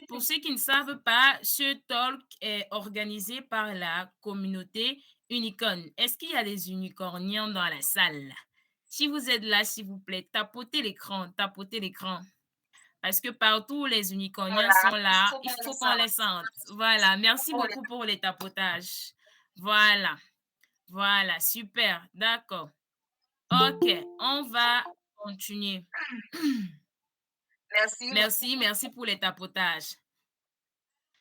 Pour ceux qui ne savent pas, ce talk est organisé par la communauté Unicorn. Est-ce qu'il y a des unicorniens dans la salle? Si vous êtes là, s'il vous plaît, tapotez l'écran, tapotez l'écran. Parce que partout où les unicorniens Voilà, sont il là, faut il qu'on le faut qu'on sache. les sente. Voilà, merci Pour les beaucoup pour les tapotages. Voilà, voilà, super, d'accord. Ok, on va continuer. merci, merci. Merci, merci pour les tapotages.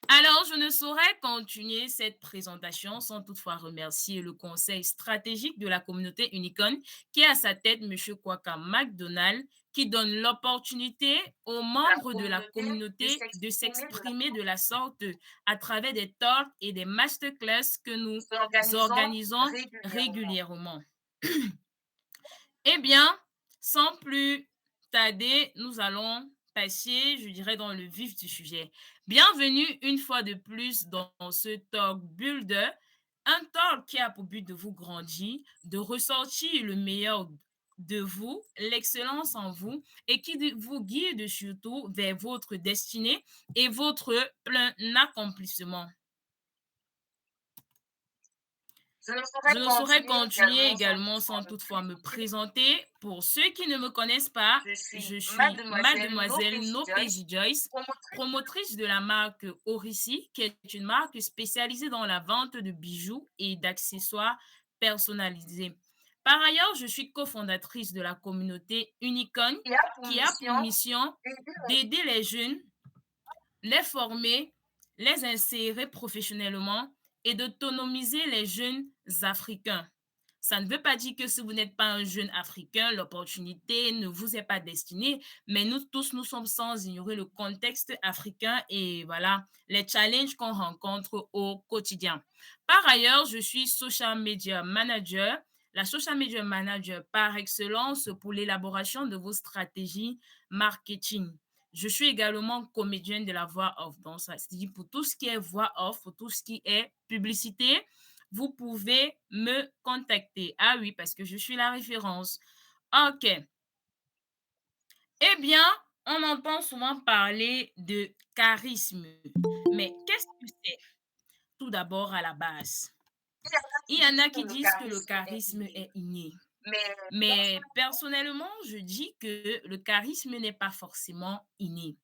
Alors, je ne saurais continuer cette présentation sans toutefois remercier le conseil stratégique de la communauté Unicon qui a à sa tête M. Kwaka McDonald qui donne l'opportunité aux La membres de la communauté de communauté de s'exprimer de la s'exprimer de la sorte à travers des talks et des masterclass que nous s'organisant organisons régulièrement. régulièrement. Eh bien, sans plus tarder, nous allons passer, je dirais, dans le vif du sujet. Bienvenue une fois de plus dans ce Talk Builder, un talk qui a pour but de vous grandir, de ressortir le meilleur de vous, l'excellence en vous et qui vous guide surtout vers votre destinée et votre plein accomplissement. Je ne Je saurais ne saurais continuer continuer également sans également toutefois sans me toutefois me présenter. présenter. Pour ceux qui ne me connaissent pas, Je suis je suis Mademoiselle Mademoiselle Nopesi Joyce, Nopesi Joyce, promotrice. promotrice de la marque Orici, qui est une marque spécialisée dans la vente de bijoux et d'accessoires personnalisés. Par ailleurs, je suis cofondatrice de la communauté Unicon, Qui a pour qui a pour mission mission d'aider d'aider les jeunes, les former, les insérer professionnellement et d'autonomiser les jeunes africains. Ça ne veut pas dire que si vous n'êtes pas un jeune africain, l'opportunité ne vous est pas destinée, mais nous tous, nous sommes sans ignorer le contexte africain et voilà, les challenges qu'on rencontre au quotidien. Par ailleurs, je suis social media manager, la social media manager par excellence pour l'élaboration de vos stratégies marketing. Je suis également comédienne de la voix off, donc c'est-à-dire pour tout ce qui est voix off, pour tout ce qui est publicité, vous pouvez me contacter. Ah oui, parce que je suis la référence. OK. Eh bien, on entend souvent parler de charisme. Mais qu'est-ce que c'est tout d'abord à la base? Il y en a Il qui y en disent a que qui le disent que le charisme est charisme inné. est inné. Mais Mais personnellement, je dis que le charisme n'est pas forcément inné,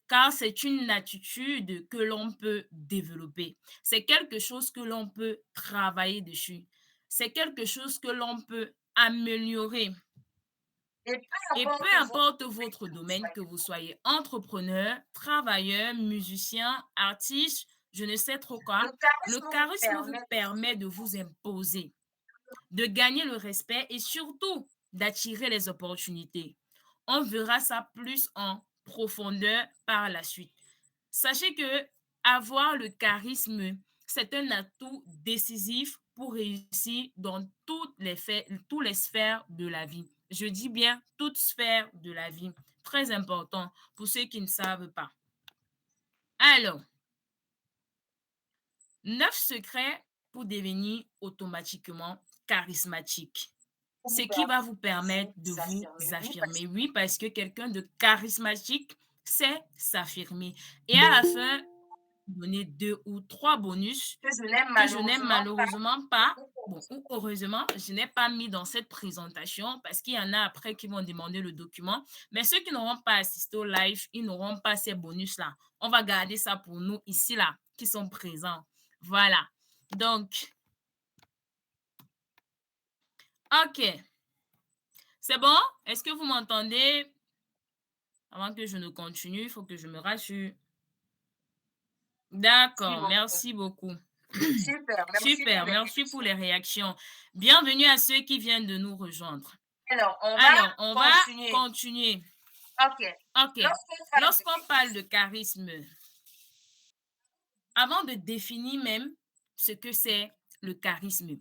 car c'est une attitude que l'on peut développer. C'est quelque chose que l'on peut travailler dessus. C'est quelque chose que l'on peut améliorer. et peu Et peu importe votre importe domaine votre que vous domaine, que soyez. vous soyez entrepreneur, travailleur, musicien, artiste, je ne sais trop Le quoi, le charisme vous charisme vous permet de vous permet de vous imposer, de gagner le respect et surtout d'attirer les opportunités. On verra ça plus en profondeur par la suite. Sachez que avoir le charisme, c'est un atout décisif pour réussir dans toutes les sphères de la vie. Je dis bien toutes sphères de la vie. Très important pour ceux qui ne savent pas. Alors, 9 secrets pour devenir automatiquement charismatique. pour Ce vous qui va permettre vous de permettre de vous vous affirmer. Oui, parce affirmer. Oui, parce que quelqu'un de charismatique sait s'affirmer. Et à la fin, donner 2 ou 3 bonus que je n'aime que je n'ai malheureusement pas. malheureusement pas, bon, ou heureusement, je n'ai pas mis dans cette présentation parce qu'il y en a après qui vont demander le document. Mais ceux qui n'auront pas assisté au live, ils n'auront pas ces bonus-là. On va garder ça pour nous ici, là, qui sont présents. Voilà. Donc, OK. C'est bon? Est-ce que vous m'entendez? Avant que je ne continue, il faut que je me rassure. Merci D'accord, beaucoup. merci beaucoup. Super, merci pour Super, les merci pour réactions. les réactions. Bienvenue à ceux qui viennent de nous rejoindre. Alors, on va Alors, on va continuer. continuer. OK. OK. Lorsqu'on parle de Lorsqu'on parle de charisme, avant de définir même ce que c'est le charisme,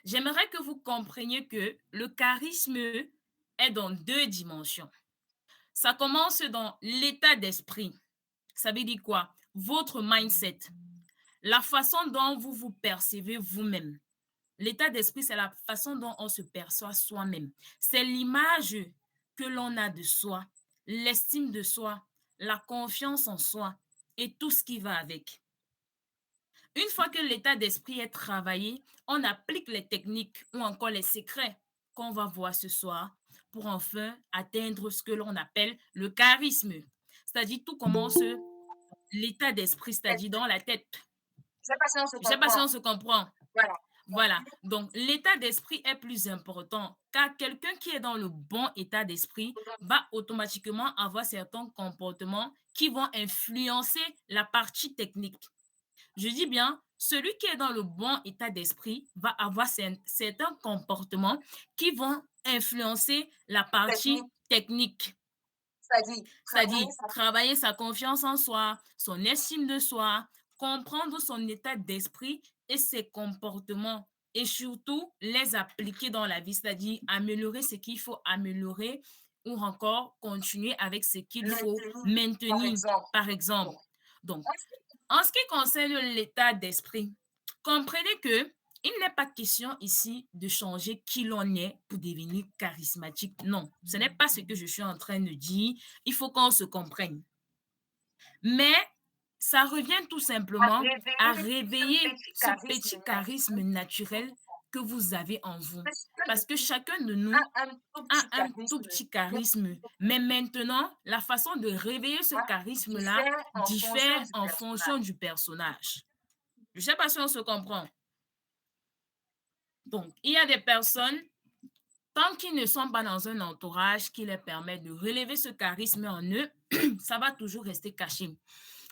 j'aimerais que vous compreniez que le charisme est dans deux dimensions. Ça commence dans l'état d'esprit. Ça veut dire quoi? Votre mindset, la façon dont vous vous percevez vous-même. L'état d'esprit, c'est la façon dont on se perçoit soi-même. C'est l'image que l'on a de soi, l'estime de soi, la confiance en soi. et tout ce qui va avec. Une fois que l'état d'esprit est travaillé, on applique les techniques ou encore les secrets qu'on va voir ce soir pour enfin atteindre ce que l'on appelle le charisme. C'est-à-dire tout commence l'état d'esprit, c'est-à-dire dans la tête. Je sais pas si on se Je ne sais pas si comprend. on se comprend. Voilà. Voilà. Donc, l'état d'esprit est plus important car quelqu'un qui est dans le bon état d'esprit va automatiquement avoir certains comportements qui vont influencer la partie technique. Je dis bien, celui qui est dans le bon état d'esprit va avoir certains comportements qui vont influencer la partie technique. C'est-à-dire travailler sa confiance en soi, son estime de soi, comprendre son état d'esprit et ses comportements et surtout les appliquer dans la vie, c'est-à-dire améliorer ce qu'il faut améliorer ou encore continuer avec ce qu'il faut maintenir, par exemple. Donc, en ce qui concerne l'état d'esprit, comprenez que il n'est pas question ici de changer qui l'on est pour devenir charismatique. Non, ce n'est pas ce que je suis en train de dire. Il faut qu'on se comprenne. Mais ça revient tout simplement à réveiller ce petit charisme naturel que vous avez en vous. Parce que chacun de nous a un tout petit charisme. Mais maintenant, la façon de réveiller ce charisme-là diffère en fonction du personnage. Je ne sais pas si on se comprend. Donc, il y a des personnes, tant qu'ils ne sont pas dans un entourage qui leur permet de relever ce charisme en eux, ça va toujours rester caché.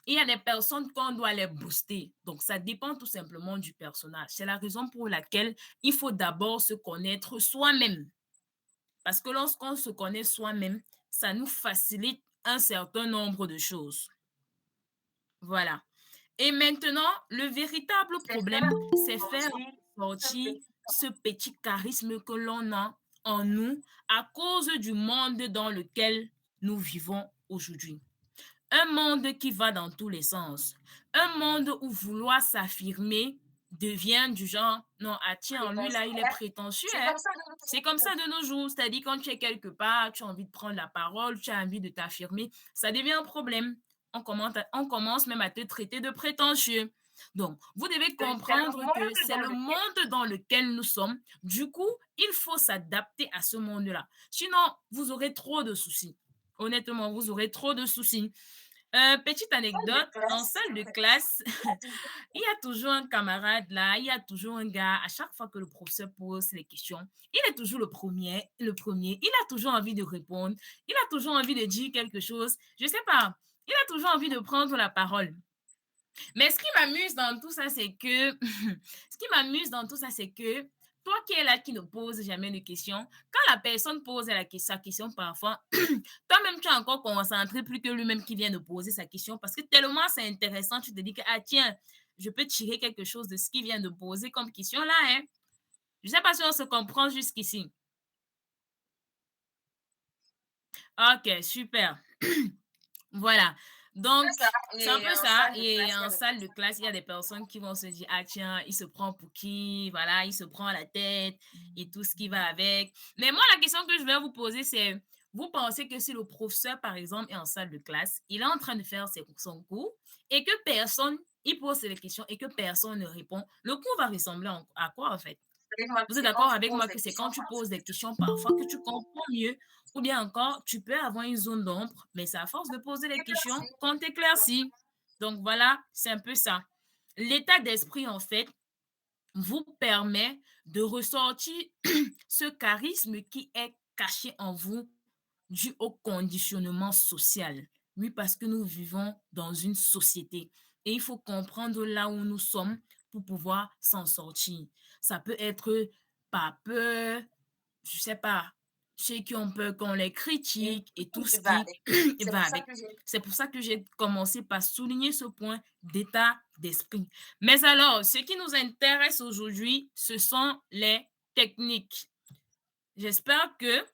Il y a des personnes qu'on doit les booster. Donc, ça dépend tout simplement du personnage. C'est la raison pour laquelle il faut d'abord se connaître soi-même. Parce que lorsqu'on se connaît soi-même, ça nous facilite un certain nombre de choses. Voilà. Et maintenant, le véritable problème, c'est faire sortir ce petit charisme que l'on a en nous à cause du monde dans lequel nous vivons aujourd'hui. Un monde qui va dans tous les sens. Un monde où vouloir s'affirmer devient du genre, non, ah tiens, lui là, il est prétentieux. Hein? C'est comme ça de nos jours. C'est-à-dire quand tu es quelque part, tu as envie de prendre la parole, tu as envie de t'affirmer, ça devient un problème. On commence même à te traiter de prétentieux. Donc, vous devez comprendre que c'est le monde dans lequel nous sommes. Du coup, il faut s'adapter à ce monde-là. Sinon, vous aurez trop de soucis. Honnêtement, vous aurez trop de soucis. Petite anecdote, en salle de classe, il y a toujours un camarade là, il y a toujours un gars, à chaque fois que le professeur pose les questions, il est toujours le premier, il a toujours envie de répondre, il a toujours envie de dire quelque chose, je sais pas, il a toujours envie de prendre la parole. Mais ce qui m'amuse dans tout ça, c'est que, toi qui es là, qui ne pose jamais de questions, quand la personne pose sa question parfois, toi-même, tu es encore concentré plus que lui-même qui vient de poser sa question parce que tellement c'est intéressant, tu te dis que, ah tiens, je peux tirer quelque chose de ce qu'il vient de poser comme question là. Hein? Je ne sais pas si on se comprend jusqu'ici. Ok, super. Voilà. Donc, c'est un peu ça. Et en salle de classe, il y a des personnes qui vont se dire, ah tiens, il se prend pour qui? Voilà, il se prend la tête et tout ce qui va avec. Mais moi, la question que je vais vous poser, c'est, vous pensez que si le professeur, par exemple, est en salle de classe, il est en train de faire son cours et que personne, il pose des questions et que personne ne répond, le cours va ressembler à quoi en fait? Vous êtes d'accord avec moi que c'est quand tu poses des questions parfois que tu comprends mieux ou bien encore, tu peux avoir une zone d'ombre, mais c'est à force de poser les questions qu'on t'éclaircit. Donc voilà, c'est un peu ça. L'état d'esprit, en fait, vous permet de ressortir ce charisme qui est caché en vous dû au conditionnement social. Oui, parce que nous vivons dans une société et il faut comprendre là où nous sommes pour pouvoir s'en sortir. Ça peut être par peur, je ne sais pas, ceux qui ont peur qu'on les critique et tout ce qui va avec. C'est pour ça que j'ai commencé par souligner ce point d'état d'esprit. Mais alors, ce qui nous intéresse aujourd'hui, ce sont les techniques. J'espère que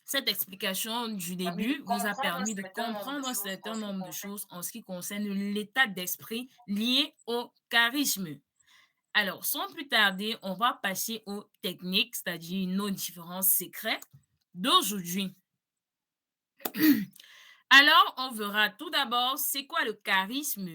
cette explication du début vous a permis de comprendre un certain nombre de choses en ce qui concerne l'état d'esprit lié au charisme. Alors, sans plus tarder, on va passer aux techniques, c'est-à-dire nos différents secrets d'aujourd'hui. Alors, on verra tout d'abord, c'est quoi le charisme?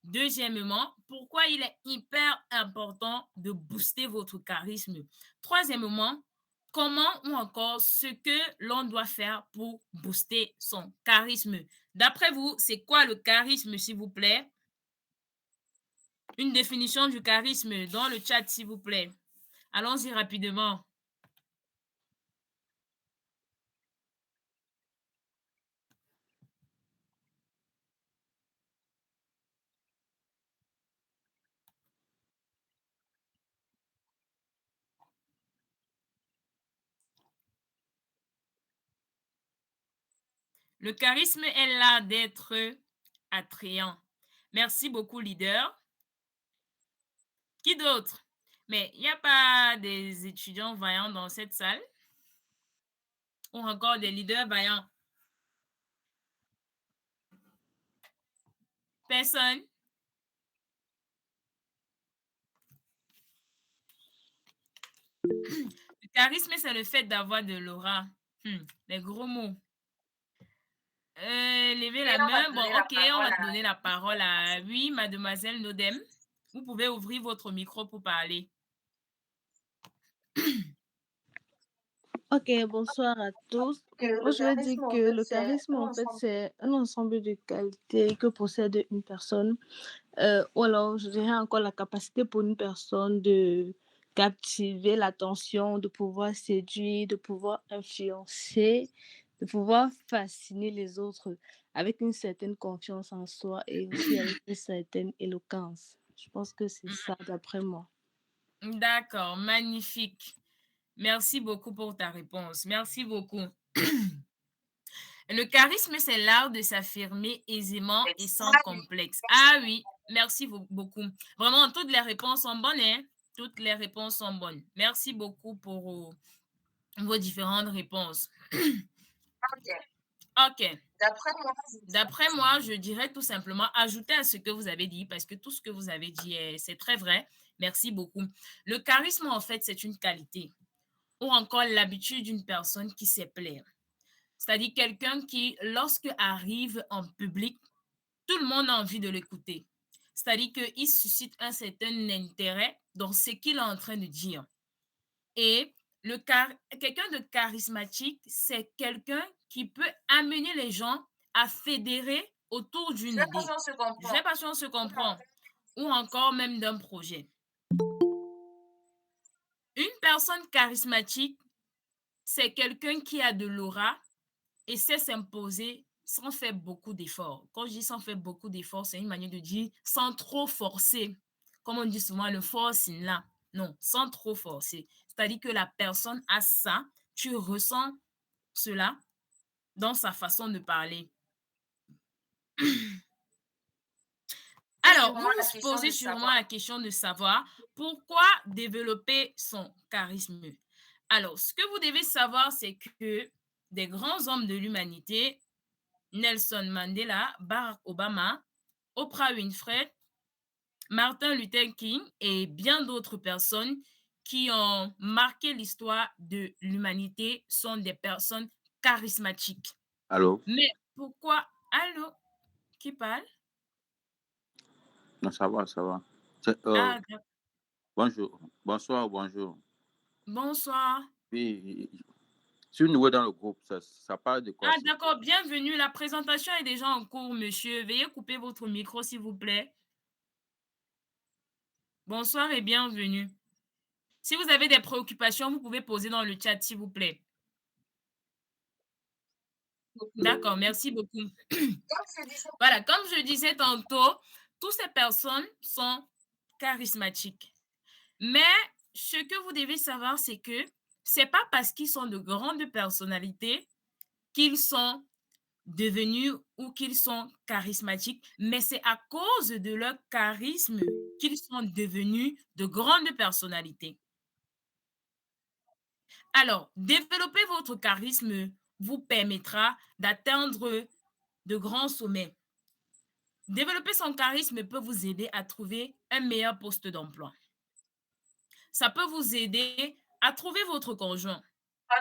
Deuxièmement, pourquoi il est hyper important de booster votre charisme? Troisièmement, comment ou encore ce que l'on doit faire pour booster son charisme? D'après vous, c'est quoi le charisme, s'il vous plaît? Une définition du charisme dans le chat, s'il vous plaît. Allons-y rapidement. Le charisme est là d'être attrayant. Merci beaucoup, leader. Qui d'autre? Mais il n'y a pas des étudiants vaillants dans cette salle? Ou encore des leaders vaillants? Personne? Le charisme, c'est le fait d'avoir de l'aura. Les gros mots. Levez Et la on va main. Bon, donner la ok, on parole va à... donner la parole à, oui, mademoiselle Nodem. Vous pouvez ouvrir votre micro pour parler. Ok, bonsoir à tous. Moi, je vais dire que le charisme, en fait, c'est un ensemble de qualités que possède une personne. Ou alors, je dirais encore la capacité pour une personne de captiver l'attention, de pouvoir séduire, de pouvoir influencer, de pouvoir fasciner les autres avec une certaine confiance en soi et aussi avec une certaine éloquence. Je pense que c'est ça d'après moi. D'accord, magnifique. Merci beaucoup pour ta réponse. Merci beaucoup. Le charisme, c'est l'art de s'affirmer aisément et sans complexe. Ah oui, merci beaucoup. Vraiment, toutes les réponses sont bonnes, hein? Toutes les réponses sont bonnes. Merci beaucoup pour vos différentes réponses. Ok. D'après moi, je dirais tout simplement ajouter à ce que vous avez dit, parce que tout ce que vous avez dit, c'est très vrai. Merci beaucoup. Le charisme, en fait, c'est une qualité ou encore l'habitude d'une personne qui sait plaire. C'est-à-dire quelqu'un qui, lorsque arrive en public, tout le monde a envie de l'écouter. C'est-à-dire qu'il suscite un certain intérêt dans ce qu'il est en train de dire. Et quelqu'un de charismatique, c'est quelqu'un qui peut amener les gens à fédérer autour d'une idée. Je ne sais pas si on se comprend. Ou encore même d'un projet. Une personne charismatique, c'est quelqu'un qui a de l'aura et sait s'imposer sans faire beaucoup d'efforts. Quand je dis sans faire beaucoup d'efforts, c'est une manière de dire sans trop forcer. Comme on dit souvent, le forcing là. Non, sans trop forcer. C'est-à-dire que la personne a ça, tu ressens cela dans sa façon de parler. Alors, vous vous posez sûrement la question de savoir pourquoi développer son charisme. Alors, ce que vous devez savoir, c'est que des grands hommes de l'humanité, Nelson Mandela, Barack Obama, Oprah Winfrey, Martin Luther King et bien d'autres personnes qui ont marqué l'histoire de l'humanité sont des personnes charismatiques. Allô? Mais pourquoi? Allô? Qui parle? Non, ça va, ça va. Ah, Bonjour. Bonsoir, bonjour. bonsoir. Oui, je suis nouveau dans le groupe. Ça parle de quoi? Ah, d'accord. Bienvenue. La présentation est déjà en cours, monsieur. Veuillez couper votre micro, s'il vous plaît. Bonsoir et bienvenue. Si vous avez des préoccupations, vous pouvez poser dans le chat, s'il vous plaît. D'accord, merci beaucoup. Voilà, comme je disais tantôt, toutes ces personnes sont charismatiques. Mais ce que vous devez savoir, c'est que ce n'est pas parce qu'ils sont de grandes personnalités qu'ils sont devenus ou qu'ils sont charismatiques, mais c'est à cause de leur charisme qu'ils sont devenus de grandes personnalités. Alors, développer votre charisme vous permettra d'atteindre de grands sommets. Développer son charisme peut vous aider à trouver un meilleur poste d'emploi. Ça peut vous aider à trouver votre conjoint.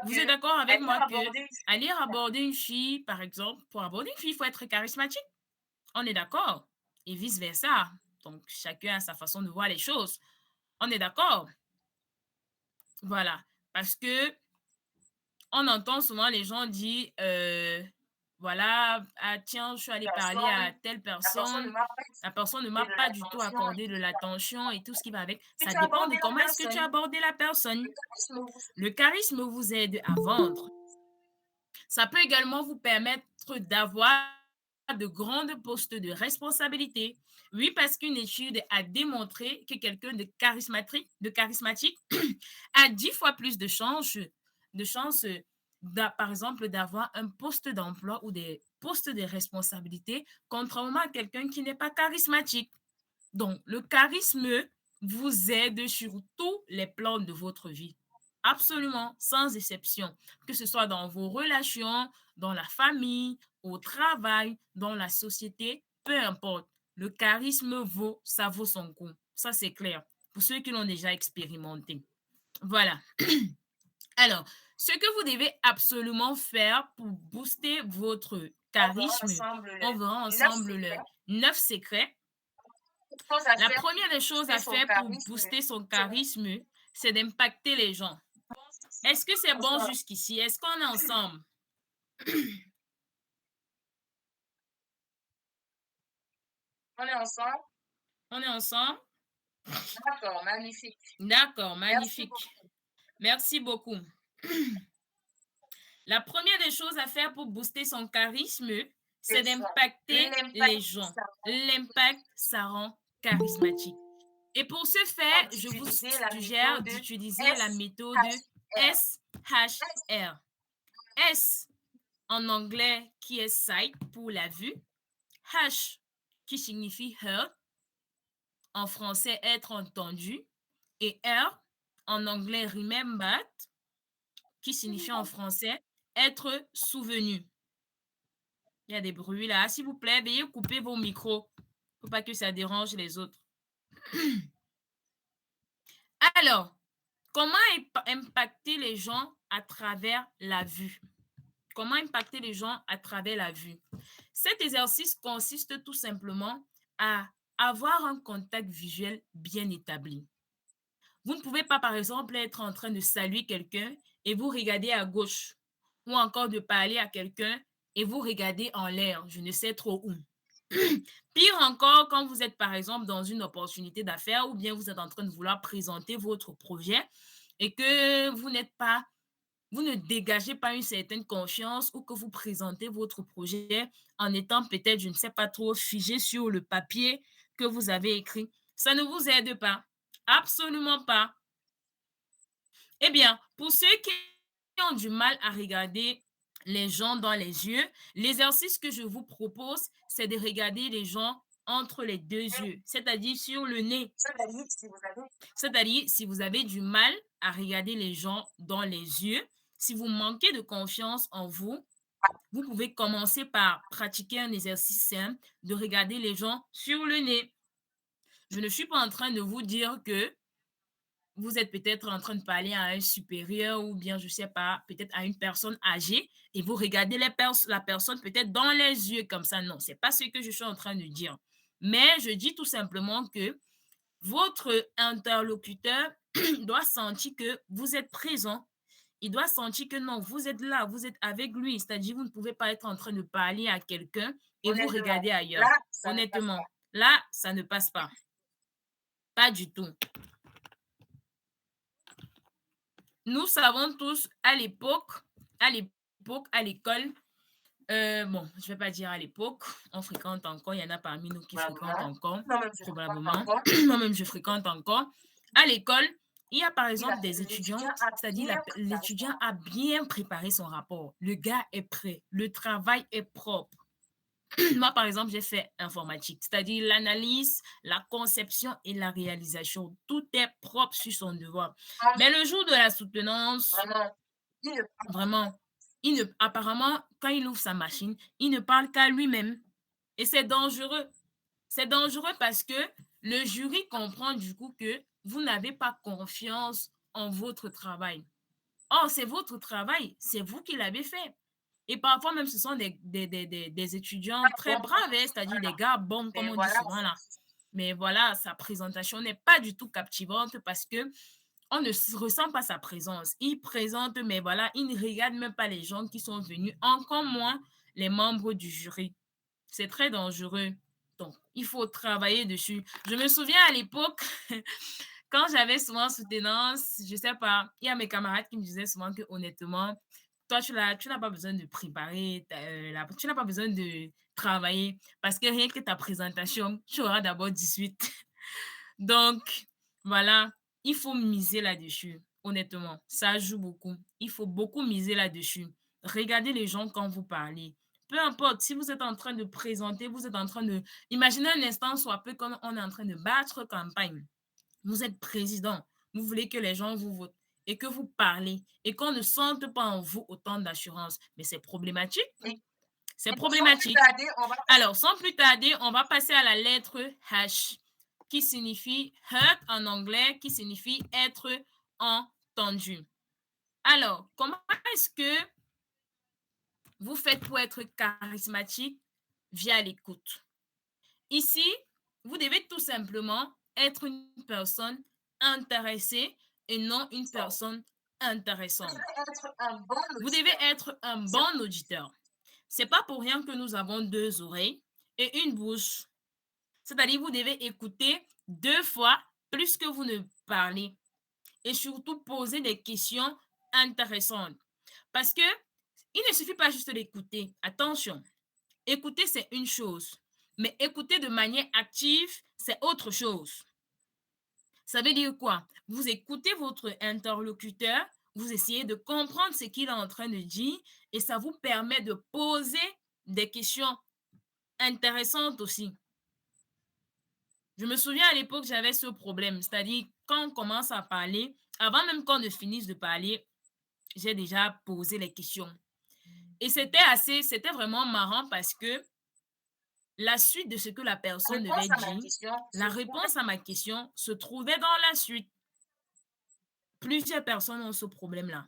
Vous êtes d'accord avec moi que aller aborder une fille, par exemple, pour aborder une fille, il faut être charismatique. On est d'accord. Et vice-versa. Donc, chacun a sa façon de voir les choses. On est d'accord. Voilà. Parce que on entend souvent les gens dire, voilà, ah, tiens, je suis allé parler à telle personne. La personne ne m'a pas du tout accordé de l'attention et tout ce qui va avec. Ça dépend de comment est-ce que tu as abordé la personne. Le charisme vous aide à vendre. Ça peut également vous permettre d'avoir de grands postes de responsabilité. Oui, parce qu'une étude a démontré que quelqu'un de charismatique a 10 fois plus de chances, par exemple, d'avoir un poste d'emploi ou des postes de responsabilité, contrairement à quelqu'un qui n'est pas charismatique. Donc, le charisme vous aide sur tous les plans de votre vie. Absolument, sans exception, que ce soit dans vos relations, dans la famille, au travail, dans la société, peu importe. Le charisme ça vaut son coup. Ça, c'est clair. Pour ceux qui l'ont déjà expérimenté. Voilà. Alors, ce que vous devez absolument faire pour booster votre charisme, on verra ensemble les 9 secrets. La première des choses à faire pour booster son charisme, c'est d'impacter les gens. Est-ce que c'est bon jusqu'ici? Est-ce qu'on est ensemble? On est ensemble? On est ensemble? D'accord, magnifique. D'accord, magnifique. Merci beaucoup. La première des choses à faire pour booster son charisme, c'est d'impacter les gens. L'impact, ça rend charismatique. Et pour ce faire, je vous suggère d'utiliser la méthode SHR. S en anglais qui est sight pour la vue. H qui signifie heard. En français, être entendu. Et R en anglais remembered qui signifie en français être souvenu. Il y a des bruits là. S'il vous plaît, veuillez couper vos micros pour pas que ça dérange les autres. Alors, comment impacter les gens à travers la vue? Comment impacter les gens à travers la vue? Cet exercice consiste tout simplement à avoir un contact visuel bien établi. Vous ne pouvez pas, par exemple, être en train de saluer quelqu'un et vous regarder à gauche, ou encore de parler à quelqu'un et vous regardez en l'air, je ne sais trop où. Pire encore, quand vous êtes, par exemple, dans une opportunité d'affaires ou bien vous êtes en train de vouloir présenter votre projet et que vous ne dégagez pas une certaine confiance ou que vous présentez votre projet en étant peut-être, je ne sais pas trop, figé sur le papier que vous avez écrit. Ça ne vous aide pas. Absolument pas. Eh bien, pour ceux qui ont du mal à regarder les gens dans les yeux, l'exercice que je vous propose, c'est de regarder les gens entre les deux yeux, c'est-à-dire sur le nez. C'est-à-dire, si vous avez du mal à regarder les gens dans les yeux, si vous manquez de confiance en vous, vous pouvez commencer par pratiquer un exercice simple de regarder les gens sur le nez. Je ne suis pas en train de vous dire que vous êtes peut-être en train de parler à un supérieur ou bien, je ne sais pas, peut-être à une personne âgée et vous regardez la personne peut-être dans les yeux comme ça. Non, ce n'est pas ce que je suis en train de dire. Mais je dis tout simplement que votre interlocuteur doit sentir que vous êtes présent. Il doit sentir que non, vous êtes là, vous êtes avec lui. C'est-à-dire, vous ne pouvez pas être en train de parler à quelqu'un et vous regardez ailleurs. Honnêtement, là, ça ne passe pas. Pas du tout. Nous savons tous à l'époque, à l'école, bon, je ne vais pas dire à l'époque, on fréquente encore, il y en a parmi nous qui fréquentent encore, probablement. Moi-même, je fréquente encore. À l'école, il y a par exemple des étudiants, c'est-à-dire l'étudiant a bien préparé son rapport. Le gars est prêt, le travail est propre. Moi, par exemple, j'ai fait informatique, c'est-à-dire l'analyse, la conception et la réalisation. Tout est propre sur son devoir. Mais le jour de la soutenance, vraiment, apparemment, quand il ouvre sa machine, il ne parle qu'à lui-même. Et c'est dangereux. C'est dangereux parce que le jury comprend du coup que vous n'avez pas confiance en votre travail. Or, c'est votre travail, c'est vous qui l'avez fait. Et parfois même, ce sont des étudiants très braves, c'est-à-dire des gars bons, comme Mais on dit voilà, en souvent fait. là. Mais voilà, sa présentation n'est pas du tout captivante parce que on ne ressent pas sa présence. Il présente, mais voilà, il ne regarde même pas les gens qui sont venus, encore moins les membres du jury. C'est très dangereux. Donc, il faut travailler dessus. Je me souviens à l'époque, quand j'avais souvent soutenance, je sais pas, il y a mes camarades qui me disaient souvent que honnêtement, toi, tu n'as pas besoin de préparer, tu n'as pas besoin de travailler parce que rien que ta présentation, tu auras d'abord 18. Donc, voilà, il faut miser là-dessus, honnêtement. Ça joue beaucoup. Il faut beaucoup miser là-dessus. Regardez les gens quand vous parlez. Peu importe, si vous êtes en train de présenter, vous êtes en train de... Imaginez un instant, soit peu, quand on est en train de battre campagne. Vous êtes président. Vous voulez que les gens vous votent et que vous parlez et qu'on ne sente pas en vous autant d'assurance. Mais c'est problématique. Oui. C'est Donc, sans plus problématique. tarder, on va Alors, sans plus tarder, on va passer à la lettre H, qui signifie heard en anglais, qui signifie être entendu. Alors, comment est-ce que vous faites pour être charismatique via l'écoute? Ici, vous devez tout simplement être une personne intéressée et non une personne intéressante. être un bon Vous devez être un bon auditeur. C'est pas pour rien que nous avons 2 oreilles et une bouche. C'est-à-dire, vous devez écouter 2 fois plus que vous ne parlez et surtout poser des questions intéressantes. Parce que il ne suffit pas juste d'écouter. Attention, écouter, c'est une chose, mais écouter de manière active, c'est autre chose. Ça veut dire quoi? Vous écoutez votre interlocuteur, vous essayez de comprendre ce qu'il est en train de dire et ça vous permet de poser des questions intéressantes aussi. Je me souviens à l'époque, j'avais ce problème, c'est-à-dire quand on commence à parler, avant même qu'on ne finisse de parler, j'ai déjà posé les questions. Et c'était vraiment marrant parce que la suite de ce que la personne devait dire, la réponse à ma question se trouvait dans la suite. Plusieurs personnes ont ce problème-là.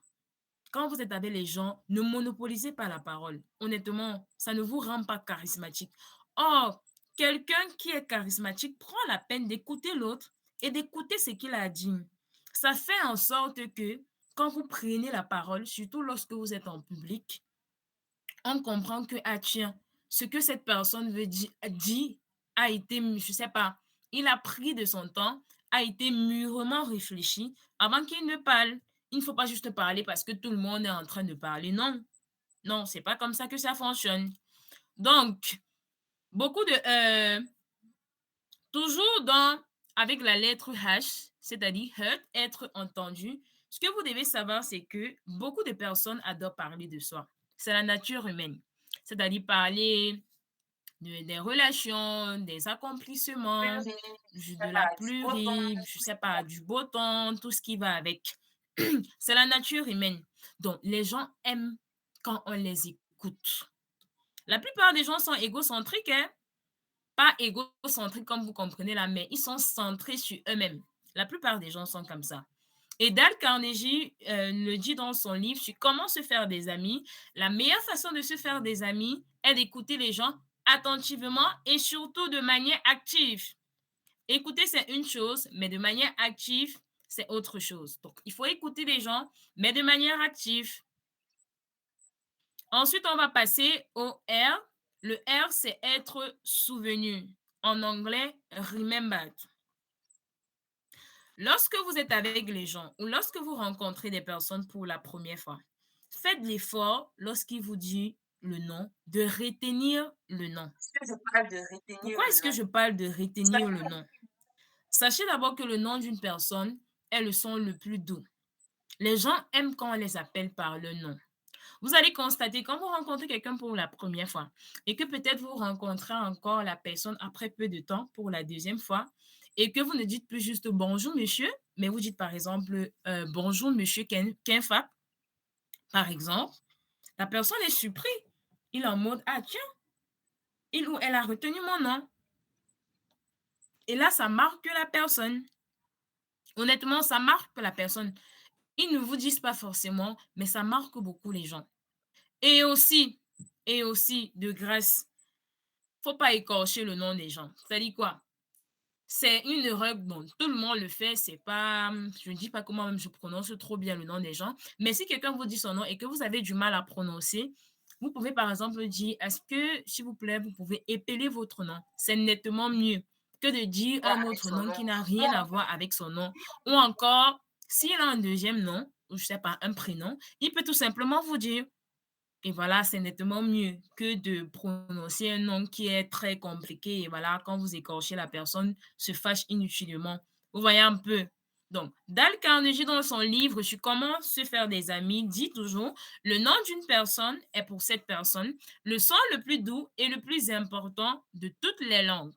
Quand vous êtes avec les gens, ne monopolisez pas la parole. Honnêtement, ça ne vous rend pas charismatique. Or, quelqu'un qui est charismatique prend la peine d'écouter l'autre et d'écouter ce qu'il a dit. Ça fait en sorte que quand vous prenez la parole, surtout lorsque vous êtes en public, on comprend que, ah tiens, ce que cette personne veut dire a été, je sais pas, il a pris de son temps, a été mûrement réfléchi avant qu'il ne parle. Il ne faut pas juste parler parce que tout le monde est en train de parler. Non, non, c'est pas comme ça que ça fonctionne. Donc, beaucoup de... toujours avec la lettre H, c'est-à-dire heard, être entendu, ce que vous devez savoir, c'est que beaucoup de personnes adorent parler de soi. C'est la nature humaine. C'est-à-dire parler des relations, des accomplissements, de la pluie, je sais pas, du beau temps, tout ce qui va avec. C'est la nature humaine. Donc, les gens aiment quand on les écoute. La plupart des gens sont égocentriques, hein? Pas égocentriques comme vous comprenez là, mais ils sont centrés sur eux-mêmes. La plupart des gens sont comme ça. Et Dale Carnegie le dit dans son livre sur comment se faire des amis. La meilleure façon de se faire des amis est d'écouter les gens attentivement et surtout de manière active. Écouter, c'est une chose, mais de manière active, c'est autre chose. Donc, il faut écouter les gens, mais de manière active. Ensuite, on va passer au R. Le R, c'est être souvenu. En anglais, remembered. Lorsque vous êtes avec les gens ou lorsque vous rencontrez des personnes pour la première fois, faites l'effort lorsqu'ils vous disent le nom, de retenir le nom. Pourquoi est-ce que je parle de retenir le nom? Sachez d'abord que le nom d'une personne est le son le plus doux. Les gens aiment quand on les appelle par le nom. Vous allez constater quand vous rencontrez quelqu'un pour la première fois et que peut-être vous rencontrez encore la personne après peu de temps pour la deuxième fois et que vous ne dites plus juste bonjour monsieur, mais vous dites par exemple bonjour monsieur Kenfa, par exemple, la personne est surprise. Il est en mode ah tiens, il ou elle a retenu mon nom. Et là, ça marque la personne. Honnêtement, ça marque la personne. Ils ne vous disent pas forcément, mais ça marque beaucoup les gens. Et aussi, de grâce, faut pas écorcher le nom des gens. C'est-à-dire quoi? C'est une erreur, bon, tout le monde le fait, c'est pas, je ne dis pas comment même je prononce trop bien le nom des gens, mais si quelqu'un vous dit son nom et que vous avez du mal à prononcer, vous pouvez par exemple dire, est-ce que, s'il vous plaît, vous pouvez épeler votre nom? C'est nettement mieux que de dire Pas un avec autre son nom nom. qui n'a rien à voir avec son nom. Ou encore, s'il a un deuxième nom, ou je sais pas, un prénom, il peut tout simplement vous dire, et voilà, c'est nettement mieux que de prononcer un nom qui est très compliqué. Et voilà, quand vous écorchez, la personne se fâche inutilement. Vous voyez un peu. Donc, Dale Carnegie, dans son livre sur comment se faire des amis, dit toujours, le nom d'une personne est pour cette personne le son le plus doux et le plus important de toutes les langues.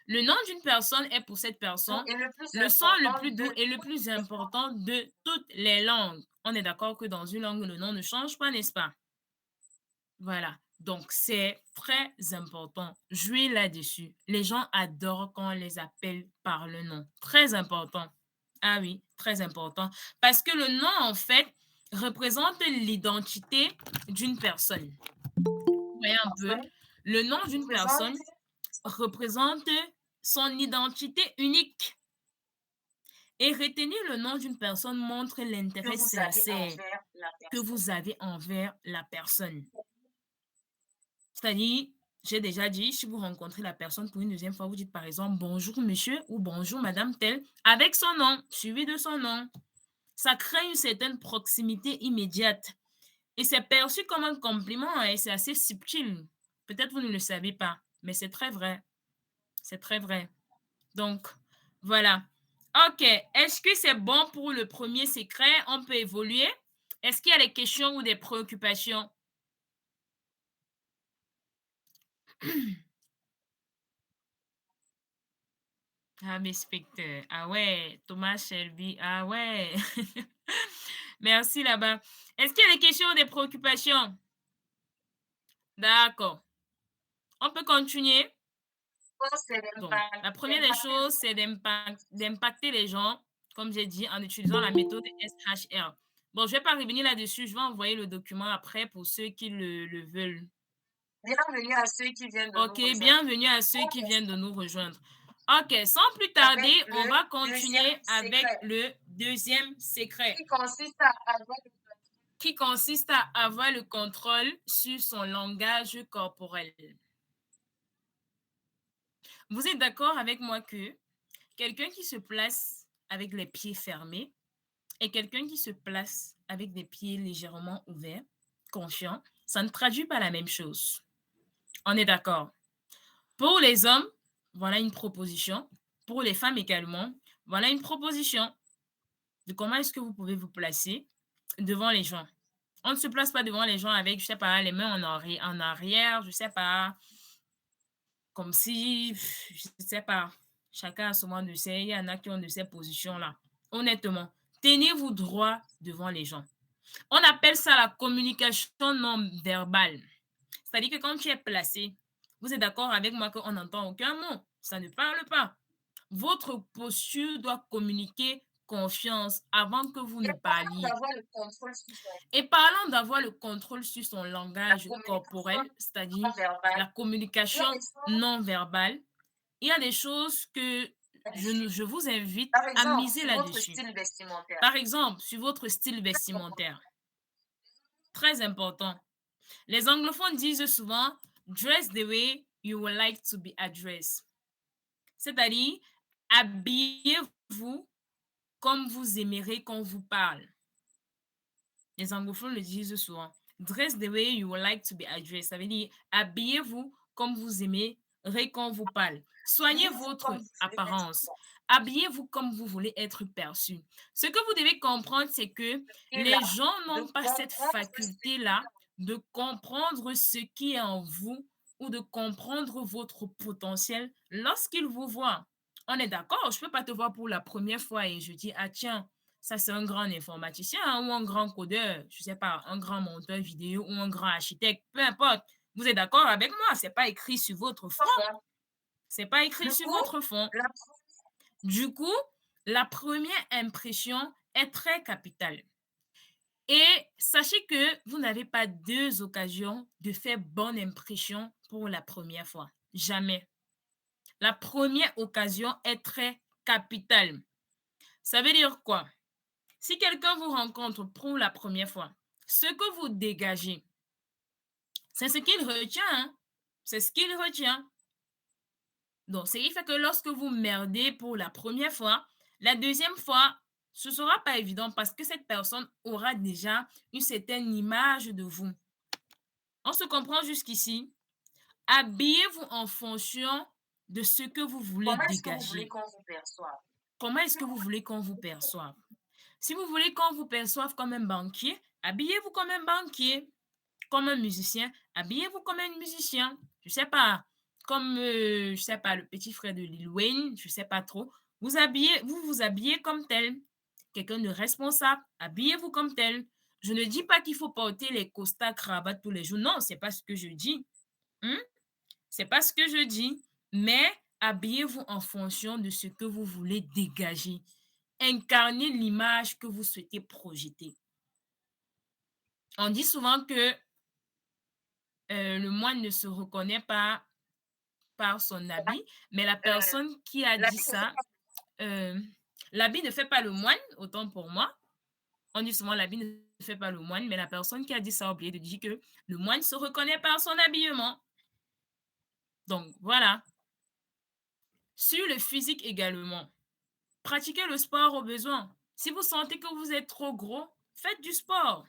Le nom d'une personne est pour cette personne Et le plus le son le important plus doux et le plus important de toutes les langues. On est d'accord que dans une langue, le nom ne change pas, n'est-ce pas? Voilà. Donc, c'est très important. Jouez là-dessus. Les gens adorent quand on les appelle par le nom. Très important. Ah oui, très important. Parce que le nom, en fait, représente l'identité d'une personne. Vous voyez un peu? Le nom d'une personne représente son identité unique. Et retenir le nom d'une personne montre l'intérêt sincère que vous avez envers la personne. C'est-à-dire, j'ai déjà dit, si vous rencontrez la personne pour une deuxième fois, vous dites par exemple bonjour monsieur ou bonjour madame telle, avec son nom, suivi de son nom. Ça crée une certaine proximité immédiate. Et c'est perçu comme un compliment et c'est assez subtil. Peut-être vous ne le savez pas, mais c'est très vrai. C'est très vrai. Donc, voilà. OK. Est-ce que c'est bon pour le premier secret? On peut évoluer. Est-ce qu'il y a des questions ou des préoccupations? Ah, mes spectateurs. Ah ouais, Thomas Shelby. Ah ouais. Merci là-bas. Est-ce qu'il y a des questions ou des préoccupations? D'accord. On peut continuer. Donc, la première des choses, c'est d'impacter les gens, comme j'ai dit, en utilisant la méthode SHR. Bon, je ne vais pas revenir là-dessus. Je vais envoyer le document après pour ceux qui le veulent. Bienvenue à ceux qui viennent de nous rejoindre. Bienvenue à ceux qui viennent de nous rejoindre. OK, sans plus tarder, on va continuer avec le deuxième secret. Qui consiste à avoir le contrôle sur son langage corporel. Vous êtes d'accord avec moi que quelqu'un qui se place avec les pieds fermés et quelqu'un qui se place avec des pieds légèrement ouverts, confiants, ça ne traduit pas la même chose. On est d'accord. Pour les hommes, voilà une proposition. Pour les femmes également, voilà une proposition de comment est-ce que vous pouvez vous placer devant les gens. On ne se place pas devant les gens avec, je ne sais pas, les mains en arrière, je ne sais pas, comme si, je ne sais pas, chacun a son moment de ses, il y en a qui ont de ces positions-là. Honnêtement, tenez-vous droit devant les gens. On appelle ça la communication non verbale. C'est-à-dire que quand tu es placé, vous êtes d'accord avec moi qu'on n'entend aucun mot, ça ne parle pas. Votre posture doit communiquer confiance avant que vous ne parliez. Et parlant d'avoir le contrôle sur son langage corporel, c'est-à-dire la communication non verbale, il y a des choses que je vous invite à miser là-dessus. Par exemple, sur votre style vestimentaire. Très important. Les anglophones disent souvent « dress the way you would like to be addressed ». C'est-à-dire, habillez-vous comme vous aimerez qu'on vous parle. Les anglophones le disent souvent. Dress the way you would like to be addressed. Ça veut dire, habillez-vous comme vous aimerez qu'on vous parle. Soignez votre apparence. Habillez-vous comme vous voulez être perçu. Ce que vous devez comprendre, c'est que les gens n'ont pas cette faculté-là de comprendre ce qui est en vous ou de comprendre votre potentiel lorsqu'ils vous voient. On est d'accord, je ne peux pas te voir pour la première fois et je dis, ah tiens, ça c'est un grand informaticien ou un grand codeur, je ne sais pas, un grand monteur vidéo ou un grand architecte, peu importe. Vous êtes d'accord avec moi, ce n'est pas écrit sur votre front. C'est pas écrit sur votre front. Du coup, la première impression est très capital. Et sachez que vous n'avez pas 2 occasions de faire bonne impression pour la première fois. Jamais. La première occasion est très capitale. Ça veut dire quoi? Si quelqu'un vous rencontre pour la première fois, ce que vous dégagez, c'est ce qu'il retient. Hein? C'est ce qu'il retient. Donc, ce qui fait que lorsque vous merdez pour la première fois, la deuxième fois, ce ne sera pas évident parce que cette personne aura déjà une certaine image de vous. On se comprend jusqu'ici? Habillez-vous en fonction de ce que vous voulez dégager. Comment est-ce que vous voulez qu'on vous perçoive? Si vous voulez qu'on vous perçoive comme un banquier, habillez-vous comme un banquier. Comme un musicien, habillez-vous comme un musicien. Je sais pas, comme, je sais pas, le petit frère de Lil Wayne, je sais pas trop. Vous habillez comme tel. Quelqu'un de responsable, habillez-vous comme tel. Je ne dis pas qu'il faut porter les costards, cravates tous les jours. Non, c'est pas ce que je dis. C'est pas ce que je dis. Mais habillez-vous en fonction de ce que vous voulez dégager. Incarnez l'image que vous souhaitez projeter. On dit souvent que le moine ne se reconnaît pas par son habit, mais la personne qui a dit ça, l'habit ne fait pas le moine, autant pour moi. On dit souvent l'habit ne fait pas le moine, mais la personne qui a dit ça a oublié de dire que le moine se reconnaît par son habillement. Donc, voilà. Sur le physique également, pratiquez le sport au besoin. Si vous sentez que vous êtes trop gros, faites du sport.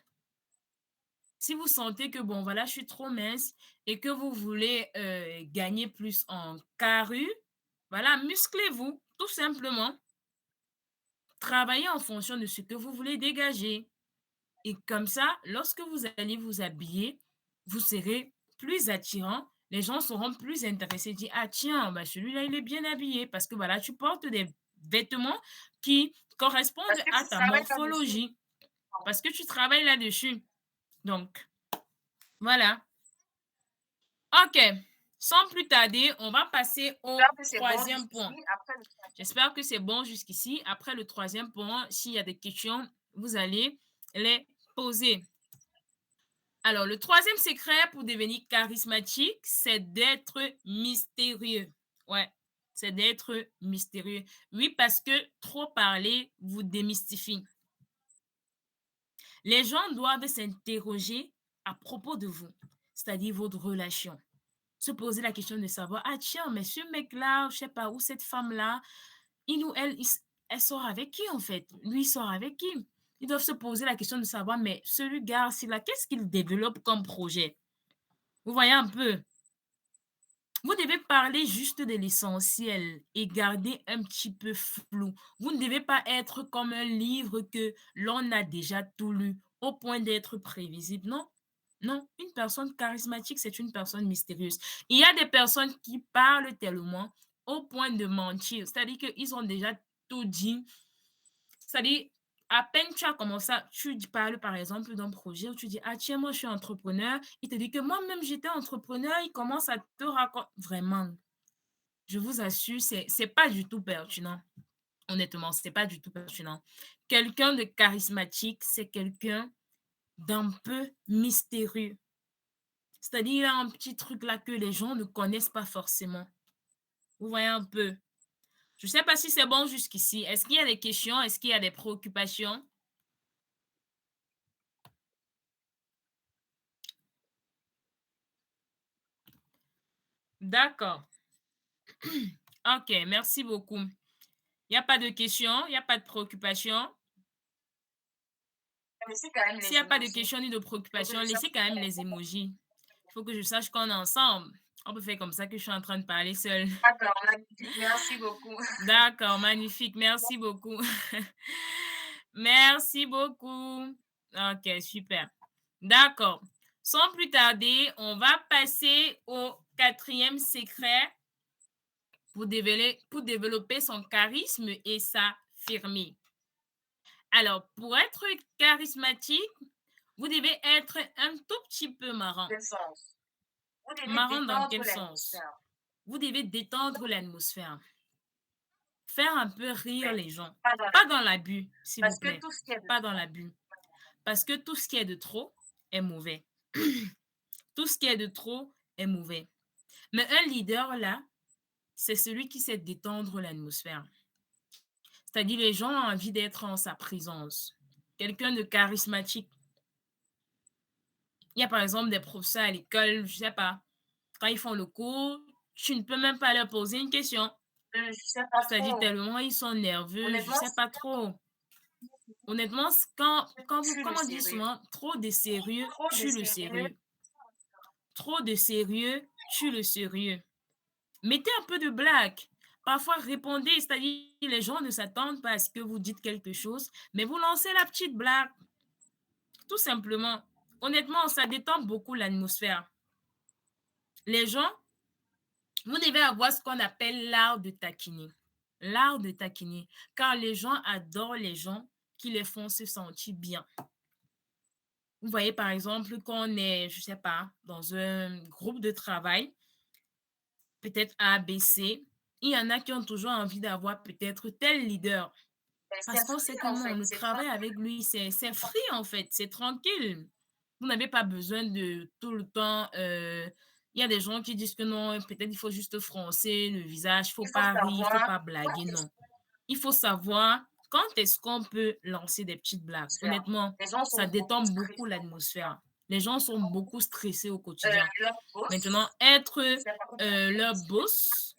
Si vous sentez que, bon, voilà, je suis trop mince et que vous voulez gagner plus en carrure, voilà, musclez-vous, tout simplement. Travaillez en fonction de ce que vous voulez dégager. Et comme ça, lorsque vous allez vous habiller, vous serez plus attirant. Les gens seront plus intéressés. Dire, ah tiens, bah, celui-là, il est bien habillé parce que voilà, tu portes des vêtements qui correspondent à ta morphologie. Parce que tu travailles là-dessus. Donc, voilà. OK. Sans plus tarder, on va passer au troisième point. J'espère que c'est bon jusqu'ici. Après le troisième point, s'il y a des questions, vous allez les poser. Alors, le troisième secret pour devenir charismatique, c'est d'être mystérieux. Ouais, c'est d'être mystérieux. Oui, parce que trop parler vous démystifie. Les gens doivent s'interroger à propos de vous, c'est-à-dire votre relation. Se poser la question de savoir, ah tiens, mais ce mec-là, je sais pas où, cette femme-là, il ou elle, elle sort avec qui en fait? Lui, il sort avec qui? Ils doivent se poser la question de savoir, mais celui gars-ci-là, qu'est-ce qu'il développe comme projet? Vous voyez un peu? Vous devez parler juste de l'essentiel et garder un petit peu flou. Vous ne devez pas être comme un livre que l'on a déjà tout lu au point d'être prévisible. Non, non, une personne charismatique, c'est une personne mystérieuse. Il y a des personnes qui parlent tellement au point de mentir. C'est-à-dire qu'ils ont déjà tout dit. C'est-à-dire, à peine tu as commencé, tu parles par exemple d'un projet où tu dis, ah tiens, moi je suis entrepreneur. Il te dit que moi-même j'étais entrepreneur. Il commence à te raconter. Vraiment, je vous assure, c'est pas du tout pertinent. Honnêtement, c'est pas du tout pertinent. Quelqu'un de charismatique, c'est quelqu'un d'un peu mystérieux. C'est-à-dire, il a un petit truc là que les gens ne connaissent pas forcément. Vous voyez un peu. Je ne sais pas si c'est bon jusqu'ici. Est-ce qu'il y a des questions? Est-ce qu'il y a des préoccupations? D'accord. OK, merci beaucoup. Il n'y a pas de questions, il n'y a pas de préoccupations. S'il n'y a pas de questions ni de préoccupations, laissez quand même les emojis. Il faut que je sache qu'on est ensemble. On peut faire comme ça que je suis en train de parler seule. D'accord, magnifique. Merci beaucoup. D'accord, magnifique. Merci beaucoup. Merci beaucoup. OK, super. D'accord. Sans plus tarder, on va passer au quatrième secret pour développer son charisme et sa firmité. Alors, pour être charismatique, vous devez être un tout petit peu marrant. Quel sens? Marrant dans quel sens? Vous devez détendre l'atmosphère. faire un peu rire les gens. Pas dans Pas dans l'abus, s'il vous Parce que plaît. tout ce qui est de Pas dans l'abus. Parce que tout ce qui est de trop est mauvais. Tout ce qui est de trop est mauvais. Mais un leader, là, c'est celui qui sait détendre l'atmosphère. C'est-à-dire les gens ont envie d'être en sa présence. Quelqu'un de charismatique. Il y a par exemple des professeurs à l'école, je sais pas, quand ils font le cours, tu ne peux même pas leur poser une question. je sais pas C'est-à-dire trop. tellement ils sont nerveux, je Honnêtement, sais pas trop. Honnêtement, tue comme le on dit sérieux. souvent, trop de sérieux Trop de tue le sérieux. sérieux. Trop de sérieux tue le sérieux. Mettez un peu de blague. Parfois, répondez, c'est-à-dire les gens ne s'attendent pas à ce que vous dites quelque chose, mais vous lancez la petite blague. Tout simplement. Honnêtement, ça détend beaucoup l'atmosphère. Les gens, vous devez avoir ce qu'on appelle l'art de taquiner. L'art de taquiner. Car les gens adorent les gens qui les font se sentir bien. Vous voyez, par exemple, quand on est, je ne sais pas, dans un groupe de travail, peut-être A, B, C, il y en a qui ont toujours envie d'avoir peut-être tel leader. Parce C'est qu'on free, sait que en non, fait. le C'est travail tranquille. avec lui, c'est free en fait, c'est tranquille. Vous n'avez pas besoin de tout le temps. Il y a des gens qui disent que non, peut-être il faut juste froncer le visage, il ne faut Il faut pas rire, il ne faut savoir pas blaguer, non. Il faut savoir quand est-ce qu'on peut lancer des petites blagues. faire. Honnêtement, Les gens ça sont détend beaucoup beaucoup stressés. l'atmosphère. Les gens sont beaucoup stressés au quotidien. Leur boss, Maintenant, être je sais pas comment leur boss,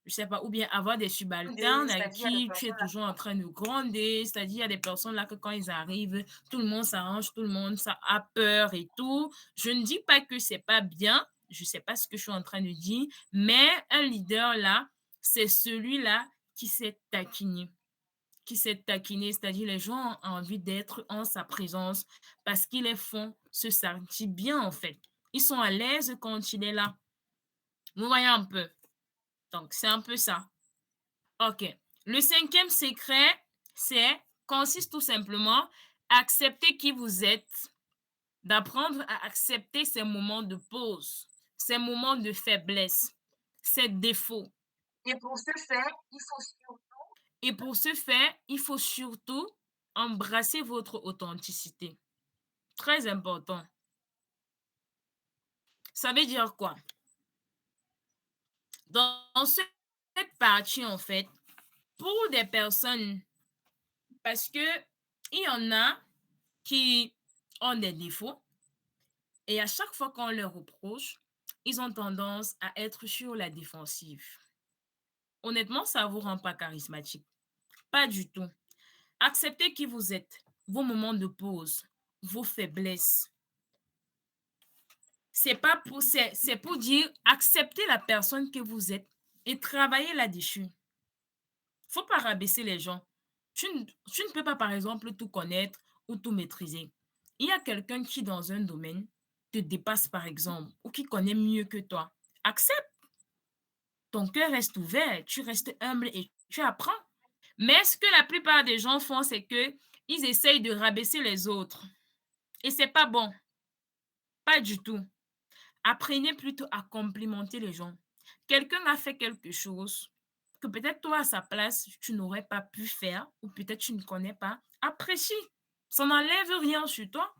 je sais pas, ou bien avoir des subalternes avec c'est-à-dire, il y a des qui tu es personnes là. toujours en train de gronder, c'est-à-dire il y a des personnes là que quand ils arrivent, tout le monde s'arrange, tout le monde ça a peur et tout. Je ne dis pas que c'est pas bien, je sais pas ce que je suis en train de dire, mais un leader là, c'est celui-là qui sait taquiner. Qui sait taquiner, c'est-à-dire les gens ont envie d'être en sa présence parce qu'ils les font se sentir bien en fait. Ils sont à l'aise quand il est là. Vous voyez un peu. Donc, c'est un peu ça. OK. Le cinquième secret, consiste tout simplement à accepter qui vous êtes, d'apprendre à accepter ces moments de pause, ces moments de faiblesse, ces défauts. Et pour ce faire, Et pour ce faire, il faut surtout embrasser votre authenticité. Très important. Ça veut dire quoi? Dans cette partie, en fait, pour des personnes, parce que il y en a qui ont des défauts et à chaque fois qu'on leur reproche, ils ont tendance à être sur la défensive. Honnêtement, ça ne vous rend pas charismatique. Pas du tout. Acceptez qui vous êtes, vos moments de pause, vos faiblesses. C'est pour dire acceptez la personne que vous êtes et travaillez là-dessus. Faut pas rabaisser les gens. Tu ne peux pas, par exemple, tout connaître ou tout maîtriser. Il y a quelqu'un qui, dans un domaine, te dépasse, par exemple, ou qui connaît mieux que toi. Accepte. Ton cœur reste ouvert, tu restes humble et tu apprends. Mais ce que la plupart des gens font, c'est qu'ils essayent de rabaisser les autres. Et c'est pas bon. Pas du tout. Apprenez plutôt à complimenter les gens. Quelqu'un a fait quelque chose que peut-être toi, à sa place, tu n'aurais pas pu faire ou peut-être tu ne connais pas. Apprécie. Ça n'enlève rien sur toi.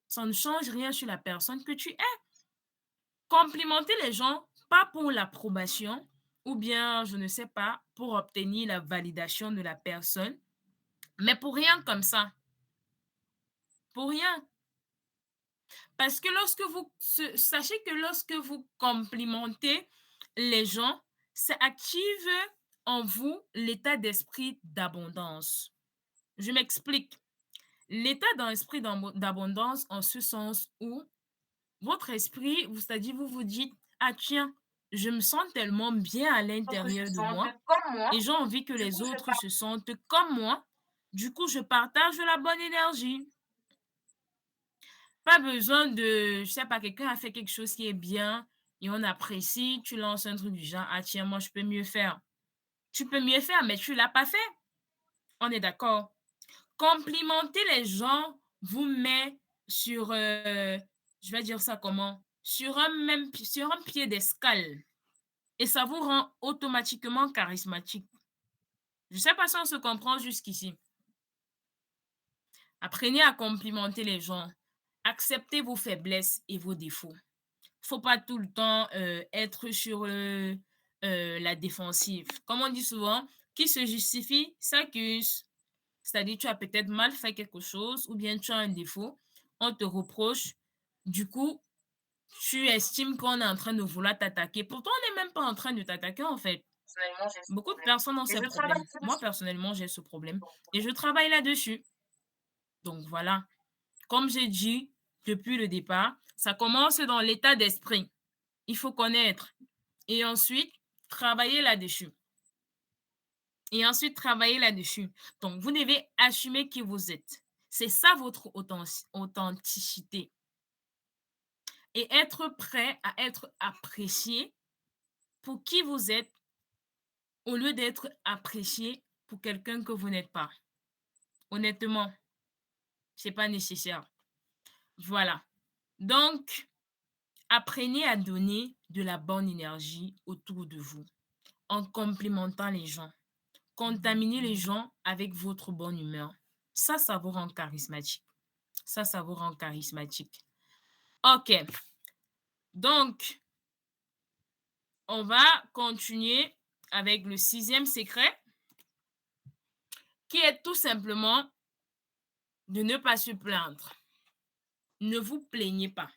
Ça ne change rien sur la personne que tu es. Complimenter les gens, pas pour l'approbation ou bien, je ne sais pas, pour obtenir la validation de la personne, mais pour rien comme ça. Pour rien. Parce que sachez que lorsque vous complimentez les gens, ça active en vous l'état d'esprit d'abondance. Je m'explique. L'état d'esprit d'abondance en ce sens où votre esprit, c'est-à-dire vous vous dites, ah tiens, je me sens tellement bien à l'intérieur de moi comme moi, et j'ai envie que les autres se sentent comme moi. Du coup, je partage la bonne énergie. Pas besoin de, je sais pas, quelqu'un a fait quelque chose qui est bien et on apprécie, tu lances un truc du genre, ah tiens, moi je peux mieux faire. Tu peux mieux faire, mais tu l'as pas fait. On est d'accord. Complimenter les gens vous met sur, je vais dire ça comment, sur un pied d'escale et ça vous rend automatiquement charismatique. Je ne sais pas si on se comprend jusqu'ici. Apprenez à complimenter les gens. Acceptez vos faiblesses et vos défauts. Il ne faut pas tout le temps être sur la défensive. Comme on dit souvent, qui se justifie s'accuse. C'est-à-dire, tu as peut-être mal fait quelque chose ou bien tu as un défaut, on te reproche. Du coup, tu estimes qu'on est en train de vouloir t'attaquer. Pourtant, on n'est même pas en train de t'attaquer en fait. Personnellement, j'ai ce Beaucoup de problème. personnes ont Et ce je travaille problème. Moi, dessus. personnellement, j'ai ce problème et je travaille là-dessus. Donc voilà, comme j'ai dit depuis le départ, ça commence dans l'état d'esprit. Il faut connaître et ensuite travailler là-dessus. Et ensuite travailler là-dessus. Donc, vous devez assumer qui vous êtes. C'est ça votre authenticité. Et être prêt à être apprécié pour qui vous êtes au lieu d'être apprécié pour quelqu'un que vous n'êtes pas. Honnêtement, ce n'est pas nécessaire. Voilà. Donc, apprenez à donner de la bonne énergie autour de vous en complimentant les gens. Contaminez les gens avec votre bonne humeur. Ça vous rend charismatique. Ça vous rend charismatique. OK. Donc, on va continuer avec le 6e secret qui est tout simplement de ne pas se plaindre. Ne vous plaignez pas.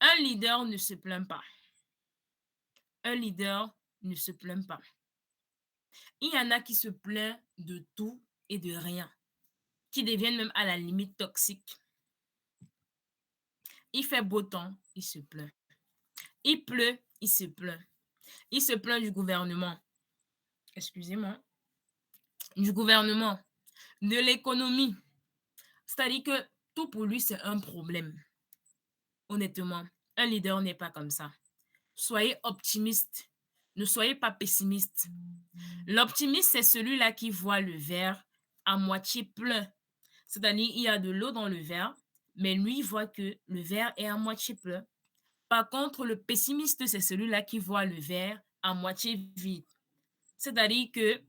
Un leader ne se plaint pas. Un leader ne se plaint pas. Il y en a qui se plaignent de tout et de rien, qui deviennent même à la limite toxiques. Il fait beau temps, il se plaint. Il pleut, il se plaint. Il se plaint du gouvernement. Excusez-moi. Du gouvernement, de l'économie. C'est-à-dire que tout pour lui, c'est un problème. Honnêtement, un leader n'est pas comme ça. Soyez optimiste. Ne soyez pas pessimiste. L'optimiste, c'est celui-là qui voit le verre à moitié plein. C'est-à-dire, il y a de l'eau dans le verre, mais lui, il voit que le verre est à moitié plein. Par contre, le pessimiste, c'est celui-là qui voit le verre à moitié vide. C'est-à-dire que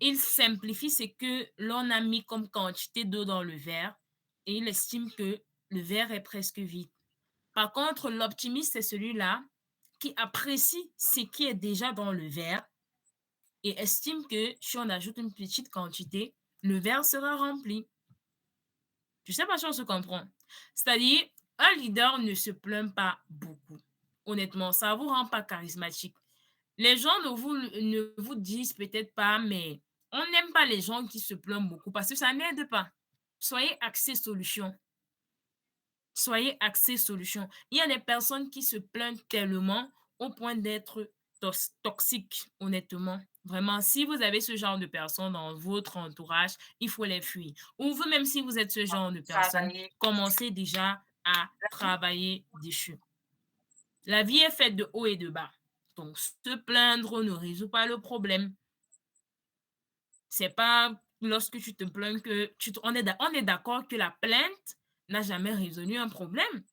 il simplifie ce que l'on a mis comme quantité d'eau dans le verre et il estime que le verre est presque vide. Par contre, l'optimiste, c'est celui-là qui apprécie ce qui est déjà dans le verre et estime que si on ajoute une petite quantité, le verre sera rempli. Je ne sais pas si on se comprend. C'est-à-dire, un leader ne se plaint pas beaucoup. Honnêtement, ça ne vous rend pas charismatique. Les gens ne vous disent peut-être pas, mais on n'aime pas les gens qui se plaignent beaucoup parce que ça n'aide pas. Soyez axé solution. Soyez axé solution. Il y a des personnes qui se plaignent tellement au point d'être toxiques, honnêtement. Vraiment, si vous avez ce genre de personnes dans votre entourage, il faut les fuir. Ou vous, même si vous êtes ce genre de personne, commencez déjà à travailler dessus. La vie est faite de haut et de bas. Donc, se plaindre ne résout pas le problème. C'est pas lorsque tu te plains que on est d'accord que la plainte n'a jamais résolu un problème.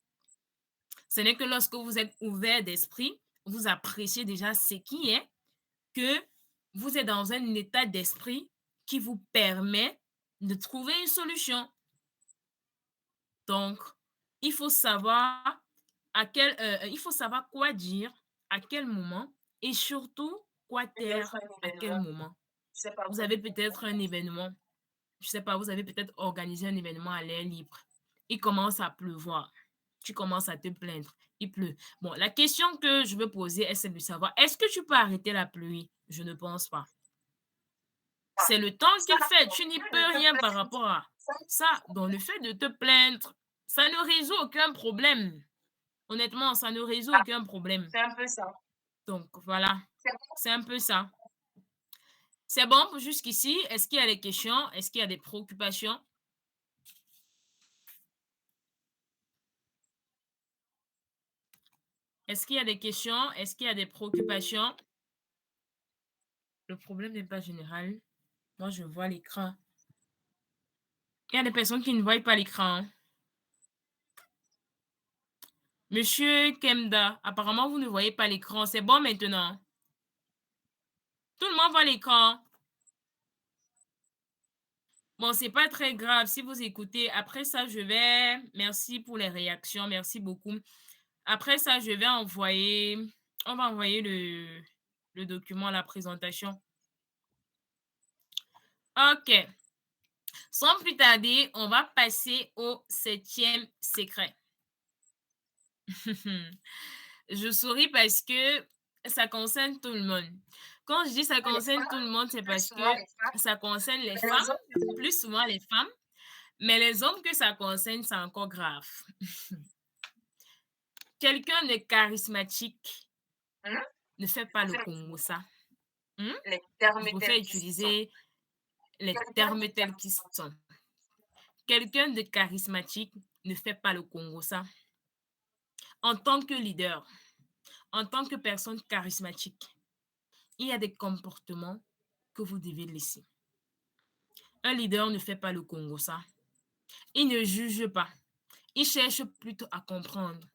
Ce n'est que lorsque vous êtes ouvert d'esprit, vous appréciez déjà ce qui est, que vous êtes dans un état d'esprit qui vous permet de trouver une solution. Donc, il faut savoir il faut savoir quoi dire, à quel moment et surtout quoi taire à quel moment. Vous avez peut-être un événement, je ne sais pas, vous avez peut-être organisé un événement à l'air libre. Il commence à pleuvoir. Tu commences à te plaindre. Il pleut. Bon, la question que je veux poser est celle de savoir, est-ce que tu peux arrêter la pluie? Je ne pense pas. C'est le temps qu'il fait. Tu n'y peux rien par rapport à ça. Donc, le fait de te plaindre, ça ne résout aucun problème. Honnêtement, ça ne résout aucun problème. C'est un peu ça. Donc, voilà. C'est un peu ça. C'est bon pour jusqu'ici? Est-ce qu'il y a des questions? Est-ce qu'il y a des préoccupations? Est-ce qu'il y a des questions? Est-ce qu'il y a des préoccupations? Le problème n'est pas général. Moi, je vois l'écran. Il y a des personnes qui ne voient pas l'écran. Monsieur Kemda, apparemment, vous ne voyez pas l'écran. C'est bon maintenant. Tout le monde voit l'écran. Bon, c'est pas très grave si vous écoutez. Après ça, je vais... Merci pour les réactions, merci beaucoup. Après ça, je vais envoyer... On va envoyer le document, la présentation. OK. Sans plus tarder, on va passer au 7e secret. Je souris parce que ça concerne tout le monde. Quand je dis ça concerne tout le monde, c'est parce que ça concerne les femmes, plus souvent les femmes, mais les hommes que ça concerne, c'est encore grave. Quelqu'un de charismatique ne fait pas le Congo, ça. Je préfère utiliser les termes tels qu'ils sont. Quelqu'un de charismatique ne fait pas le Congo, ça. En tant que leader, en tant que personne charismatique, il y a des comportements que vous devez laisser. Un leader ne fait pas le Congo, ça. Il ne juge pas. Il cherche plutôt à comprendre.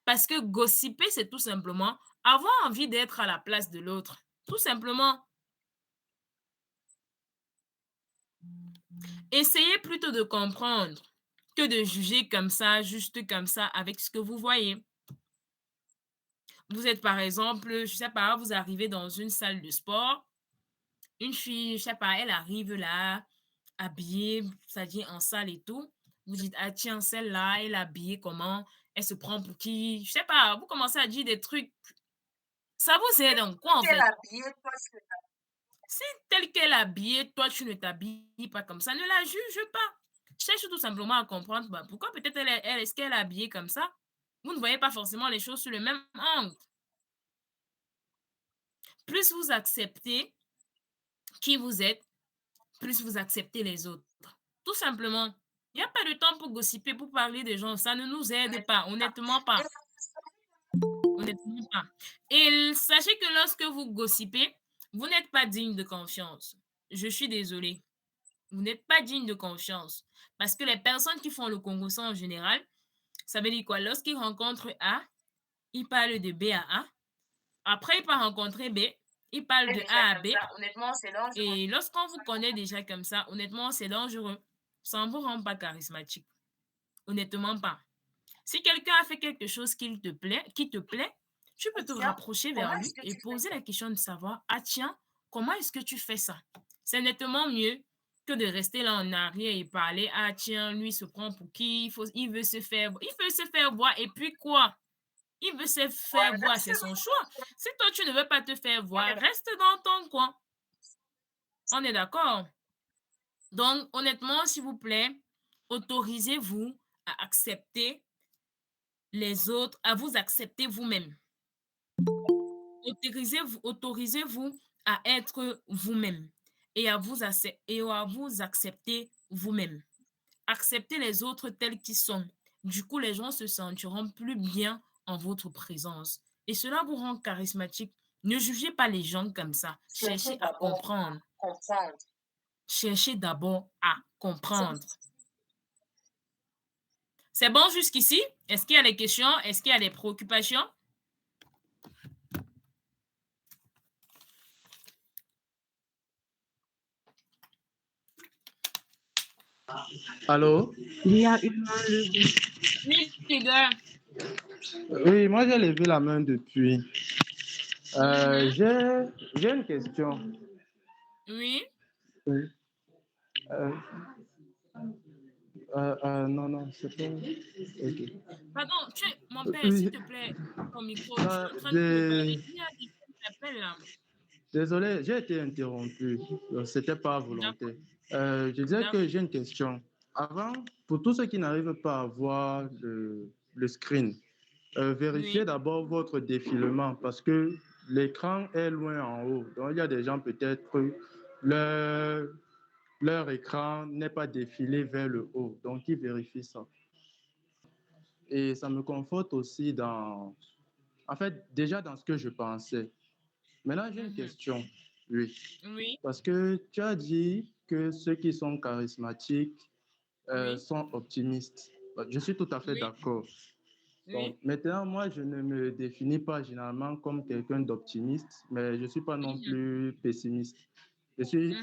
Parce que gossiper, c'est tout simplement avoir envie d'être à la place de l'autre. Tout simplement. Essayez plutôt de comprendre que de juger comme ça, juste comme ça, avec ce que vous voyez. Vous êtes par exemple, je sais pas, vous arrivez dans une salle de sport. Une fille, je sais pas, elle arrive là, habillée, c'est-à-dire en salle et tout. Vous dites, ah tiens, celle-là, elle est habillée comment? Elle se prend pour qui? Je sais pas, vous commencez à dire des trucs. Ça vous aide en quoi en fait? Si telle qu'elle est habillée, toi, tu ne t'habilles pas comme ça, ne la juge pas. Cherche tout simplement à comprendre pourquoi peut-être est-ce qu'elle est habillée comme ça. Vous ne voyez pas forcément les choses sur le même angle. Plus vous acceptez qui vous êtes, plus vous acceptez les autres. Tout simplement. Il n'y a pas de temps pour gossiper, pour parler des gens. Ça ne nous aide pas, honnêtement pas. Honnêtement pas. Et sachez que lorsque vous gossipez, vous n'êtes pas digne de confiance. Je suis désolée. Vous n'êtes pas digne de confiance. Parce que les personnes qui font le Congo en général, ça veut dire quoi? Lorsqu'ils rencontrent A, ils parlent de B à A. Après, ils peuvent rencontrer B, ils parlent de A à B. Honnêtement, c'est dangereux. Et lorsqu'on vous connaît déjà comme ça, honnêtement, c'est dangereux. Ça ne vous rend pas charismatique. Honnêtement pas. Si quelqu'un a fait quelque chose qui te plaît, tu peux te rapprocher vers lui et poser la question de savoir, ah tiens, comment est-ce que tu fais ça? C'est nettement mieux que de rester là en arrière et parler, ah tiens, lui se prend pour qui? Il veut se faire voir et puis quoi? Il veut se faire voir, c'est son choix. Si toi, tu ne veux pas te faire voir, reste dans ton coin. On est d'accord? Donc, honnêtement, s'il vous plaît, autorisez-vous à accepter les autres, à vous accepter vous-même. Autorisez-vous à être vous-même et à vous accepter vous-même. Acceptez les autres tels qu'ils sont. Du coup, les gens se sentiront plus bien en votre présence. Et cela vous rend charismatique. Ne jugez pas les gens comme ça. Cherchez à comprendre. Cherchez d'abord à comprendre. C'est bon jusqu'ici? Est-ce qu'il y a des questions? Est-ce qu'il y a des préoccupations? Allô? Il y a une main levée. Oui, Tigger. Oui, moi j'ai levé la main depuis. J'ai une question. Oui. Oui. Non, c'est pas. Ok. Pardon, mon père, Oui. s'il te plaît, ton micro, tu es en train de me parler. Il y a quelqu'un qui t'appelle là. Désolé, j'ai été interrompu. C'était pas volontaire. Je disais que j'ai une question. Avant, pour tous ceux qui n'arrivent pas à voir le screen, vérifiez d'abord votre défilement parce que l'écran est loin en haut. Donc, il y a des gens peut-être leur écran n'est pas défilé vers le haut. Donc, ils vérifient ça. Et ça me conforte aussi en fait, déjà dans ce que je pensais. Maintenant, j'ai une question. Oui. Oui. Parce que tu as dit que ceux qui sont charismatiques sont optimistes. Je suis tout à fait d'accord. Donc, maintenant, moi, je ne me définis pas généralement comme quelqu'un d'optimiste, mais je ne suis pas non plus pessimiste. Je suis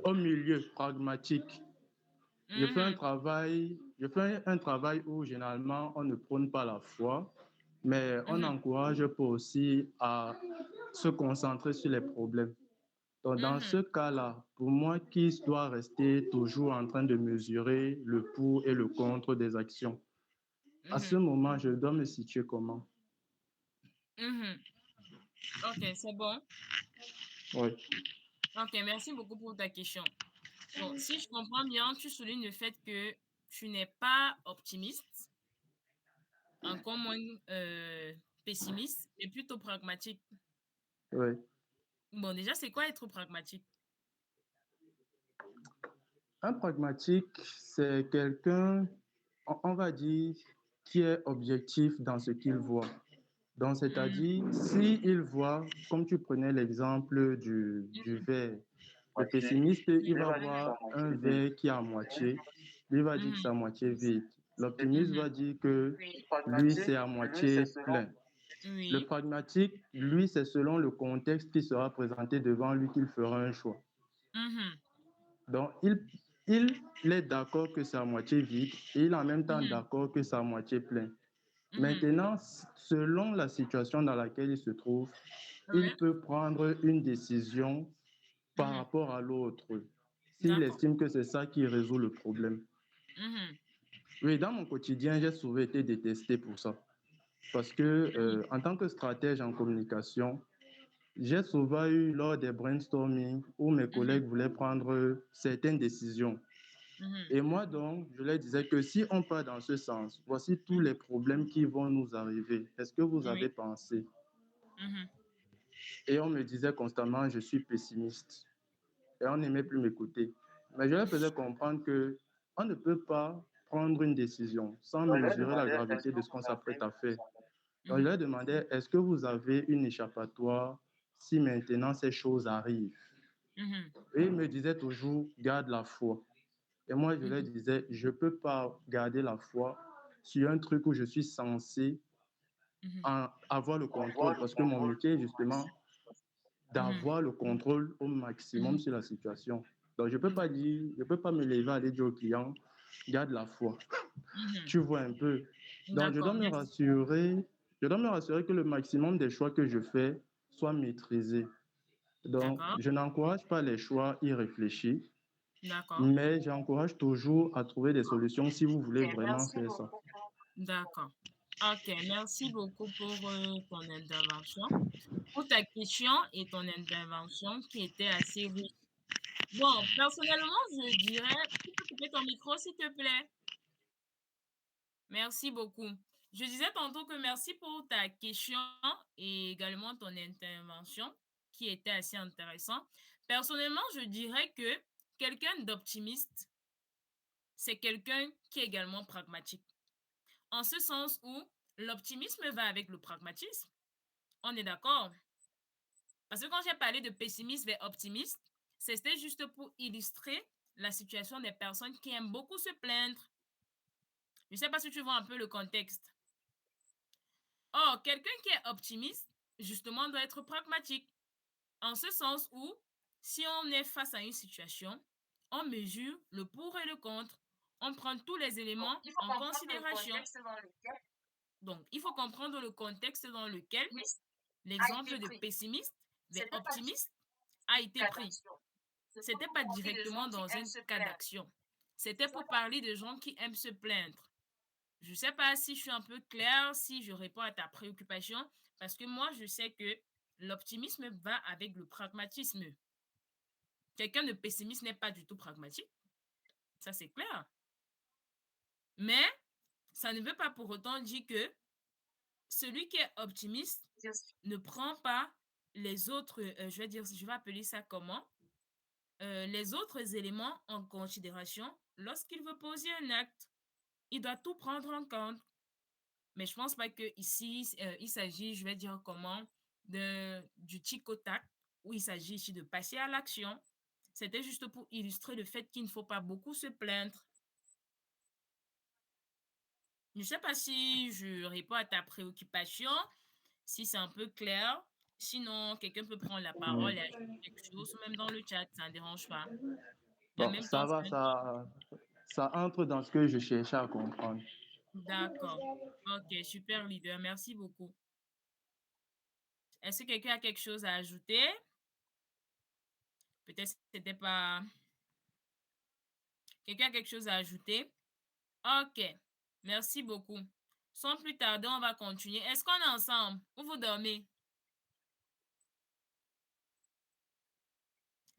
au milieu pragmatique. Je fais un travail où généralement on ne prône pas la foi, mais on encourage pas aussi à se concentrer sur les problèmes. Donc, dans ce cas-là, pour moi, qui doit rester toujours en train de mesurer le pour et le contre des actions? À ce moment, je dois me situer comment? Ok, c'est bon. Oui. Ok, merci beaucoup pour ta question. Bon, si je comprends bien, tu soulignes le fait que tu n'es pas optimiste, encore moins pessimiste, mais plutôt pragmatique. Oui. Bon, déjà, c'est quoi être pragmatique? Un pragmatique, c'est quelqu'un, on va dire, qui est objectif dans ce qu'il voit. Donc, c'est-à-dire, s'il voit, comme tu prenais l'exemple du verre, le pessimiste, il va voir un verre qui est à moitié, lui va dire que c'est à moitié vide. L'optimiste va dire que lui, c'est à moitié plein. Le Oui. pragmatique, lui, c'est selon le contexte qui sera présenté devant lui qu'il fera un choix. Donc, il est d'accord que c'est à moitié vide et il est en même temps d'accord que c'est à moitié plein. Maintenant, selon la situation dans laquelle il se trouve, il peut prendre une décision par rapport à l'autre, s'il estime que c'est ça qui résout le problème. Oui, dans mon quotidien, j'ai souvent été détesté pour ça. Parce que, en tant que stratège en communication, j'ai souvent eu, lors des brainstorming, où mes collègues voulaient prendre certaines décisions. Et moi, donc, je leur disais que si on part dans ce sens, voici tous les problèmes qui vont nous arriver. Est-ce que vous avez pensé? Et on me disait constamment, je suis pessimiste. Et on n'aimait plus m'écouter. Mais je leur faisais comprendre que on ne peut pas prendre une décision sans mesurer la gravité de ce qu'on s'apprête à faire. Donc, je leur demandais, est-ce que vous avez une échappatoire si maintenant ces choses arrivent? Et ils me disaient toujours, garde la foi. Et moi, je leur disais, je ne peux pas garder la foi sur un truc où je suis censé avoir le contrôle, parce que mon métier est justement d'avoir le contrôle au maximum sur la situation. Donc, je ne peux pas dire, je peux pas me lever et aller dire au client, garde la foi. Tu vois un peu. Donc, je dois me rassurer que le maximum des choix que je fais soient maîtrisés. Donc, je n'encourage pas les choix irréfléchis, mais j'encourage toujours à trouver des solutions si vous voulez vraiment faire ça. D'accord. Ok, merci beaucoup pour ton intervention, pour ta question et ton intervention qui était assez riche. Bon, personnellement, je dirais, tu peux couper ton micro, s'il te plaît. Merci beaucoup. Je disais tantôt que merci pour ta question et également ton intervention qui était assez intéressant. Personnellement, je dirais que quelqu'un d'optimiste, c'est quelqu'un qui est également pragmatique. En ce sens où l'optimisme va avec le pragmatisme. On est d'accord? Parce que quand j'ai parlé de pessimisme et optimiste, c'était juste pour illustrer la situation des personnes qui aiment beaucoup se plaindre. Je ne sais pas si tu vois un peu le contexte. Or, quelqu'un qui est optimiste, justement, doit être pragmatique. En ce sens où, si on est face à une situation, on mesure le pour et le contre. On prend tous les éléments en considération. Donc, il faut comprendre le contexte dans lequel l'exemple de pessimiste vers optimiste a été pris. Ce n'était pas directement dans un cas d'action. C'était pour parler de gens qui aiment se plaindre. Je ne sais pas si je suis un peu claire, si je réponds à ta préoccupation, parce que moi, je sais que l'optimisme va avec le pragmatisme. Quelqu'un de pessimiste n'est pas du tout pragmatique. Ça, c'est clair. Mais ça ne veut pas pour autant dire que celui qui est optimiste ne prend pas les autres, je vais appeler ça comment? Les autres éléments en considération lorsqu'il veut poser un acte. Il doit tout prendre en compte. Mais je ne pense pas qu'ici, il s'agit, je vais dire comment, du tic au tac, où il s'agit ici de passer à l'action. C'était juste pour illustrer le fait qu'il ne faut pas beaucoup se plaindre. Je ne sais pas si je réponds à ta préoccupation, si c'est un peu clair. Sinon, quelqu'un peut prendre la parole et ajouter quelque chose, ou même dans le chat, ça ne dérange pas. En Bon, même temps, ça va, ça entre dans ce que je cherchais à comprendre. D'accord. Ok, super leader, merci beaucoup. Est-ce que quelqu'un a quelque chose à ajouter? Peut-être que c'était pas... Quelqu'un a quelque chose à ajouter? Ok, merci beaucoup. Sans plus tarder, on va continuer. Est-ce qu'on est ensemble ou vous dormez?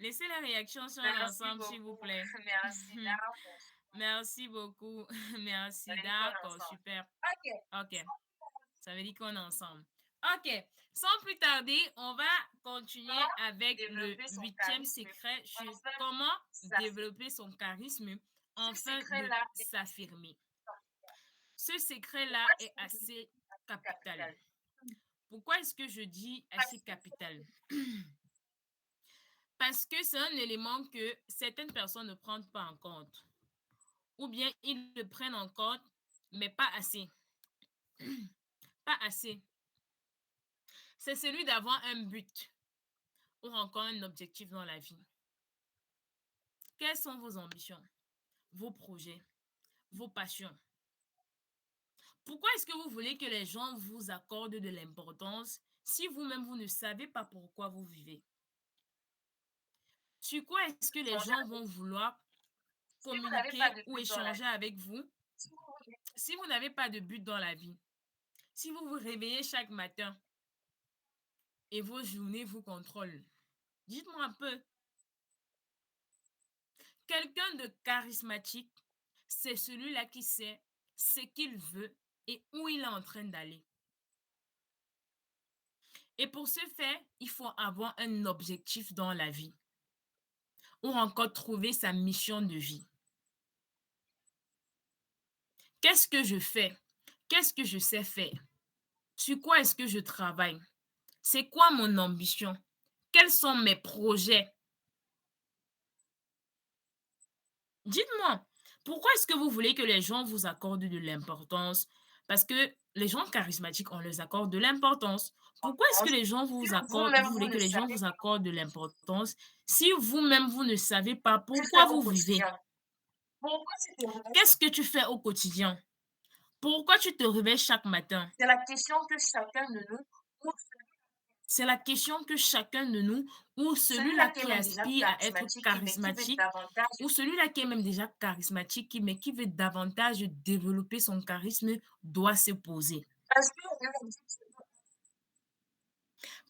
Laissez la réaction si on est ensemble, s'il vous plaît. Merci, d'accord. Merci beaucoup. Merci, Ça veut dire qu'on est d'accord, ensemble. super. Ok. Ok, ça veut dire qu'on est ensemble. Ok, sans plus tarder, on va continuer avec le Développer son 8e charisme secret sur afin comment s'affirmer. développer son charisme afin de secret-là est s'affirmer. Ce secret-là est assez capital. Pourquoi est-ce que je dis assez capital? Parce que c'est un élément que certaines personnes ne prennent pas en compte. Ou bien ils le prennent en compte, mais pas assez. Pas assez. C'est celui d'avoir un but ou encore un objectif dans la vie. Quelles sont vos ambitions, vos projets, vos passions? Pourquoi est-ce que vous voulez que les gens vous accordent de l'importance si vous-même, vous ne savez pas pourquoi vous vivez? Sur quoi est-ce que les gens vont vouloir communiquer ou échanger avec vous si vous n'avez pas de but dans la vie? Si vous vous réveillez chaque matin et vos journées vous contrôlent, dites-moi un peu. Quelqu'un de charismatique, c'est celui-là qui sait ce qu'il veut et où il est en train d'aller. Et pour ce faire, il faut avoir un objectif dans la vie ou encore trouver sa mission de vie. Qu'est-ce que je fais? Qu'est-ce que je sais faire? Sur quoi est-ce que je travaille? C'est quoi mon ambition? Quels sont mes projets? Dites-moi, pourquoi est-ce que vous voulez que les gens vous accordent de l'importance? Parce que les gens charismatiques, on les accorde de l'importance. Pourquoi est-ce que les gens vous voulez que les gens vous accordent de l'importance si vous-même, vous ne savez pas pourquoi vous vivez? Qu'est-ce que tu fais au quotidien? Pourquoi tu te réveilles chaque matin? C'est la question que chacun de nous, C'est la question que chacun de nous, ou celui-là qui aspire à être charismatique, ou celui-là qui est même déjà charismatique, mais qui veut davantage développer son charisme, doit se poser.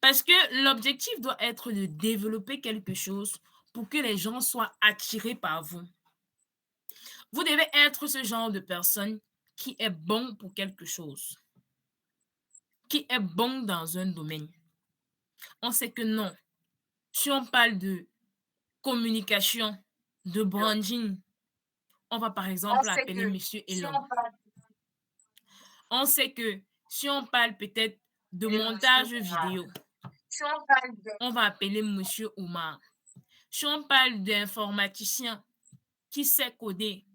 Parce que l'objectif doit être de développer quelque chose pour que les gens soient attirés par vous. Vous devez être ce genre de personne qui est bon pour quelque chose, qui est bon dans un domaine. On sait que non. Si on parle de communication, de branding, on va par exemple appeler Monsieur Elon. On sait que si on parle peut-être de montage vidéo, on va appeler Monsieur Omar. Si on parle d'informaticien qui sait coder,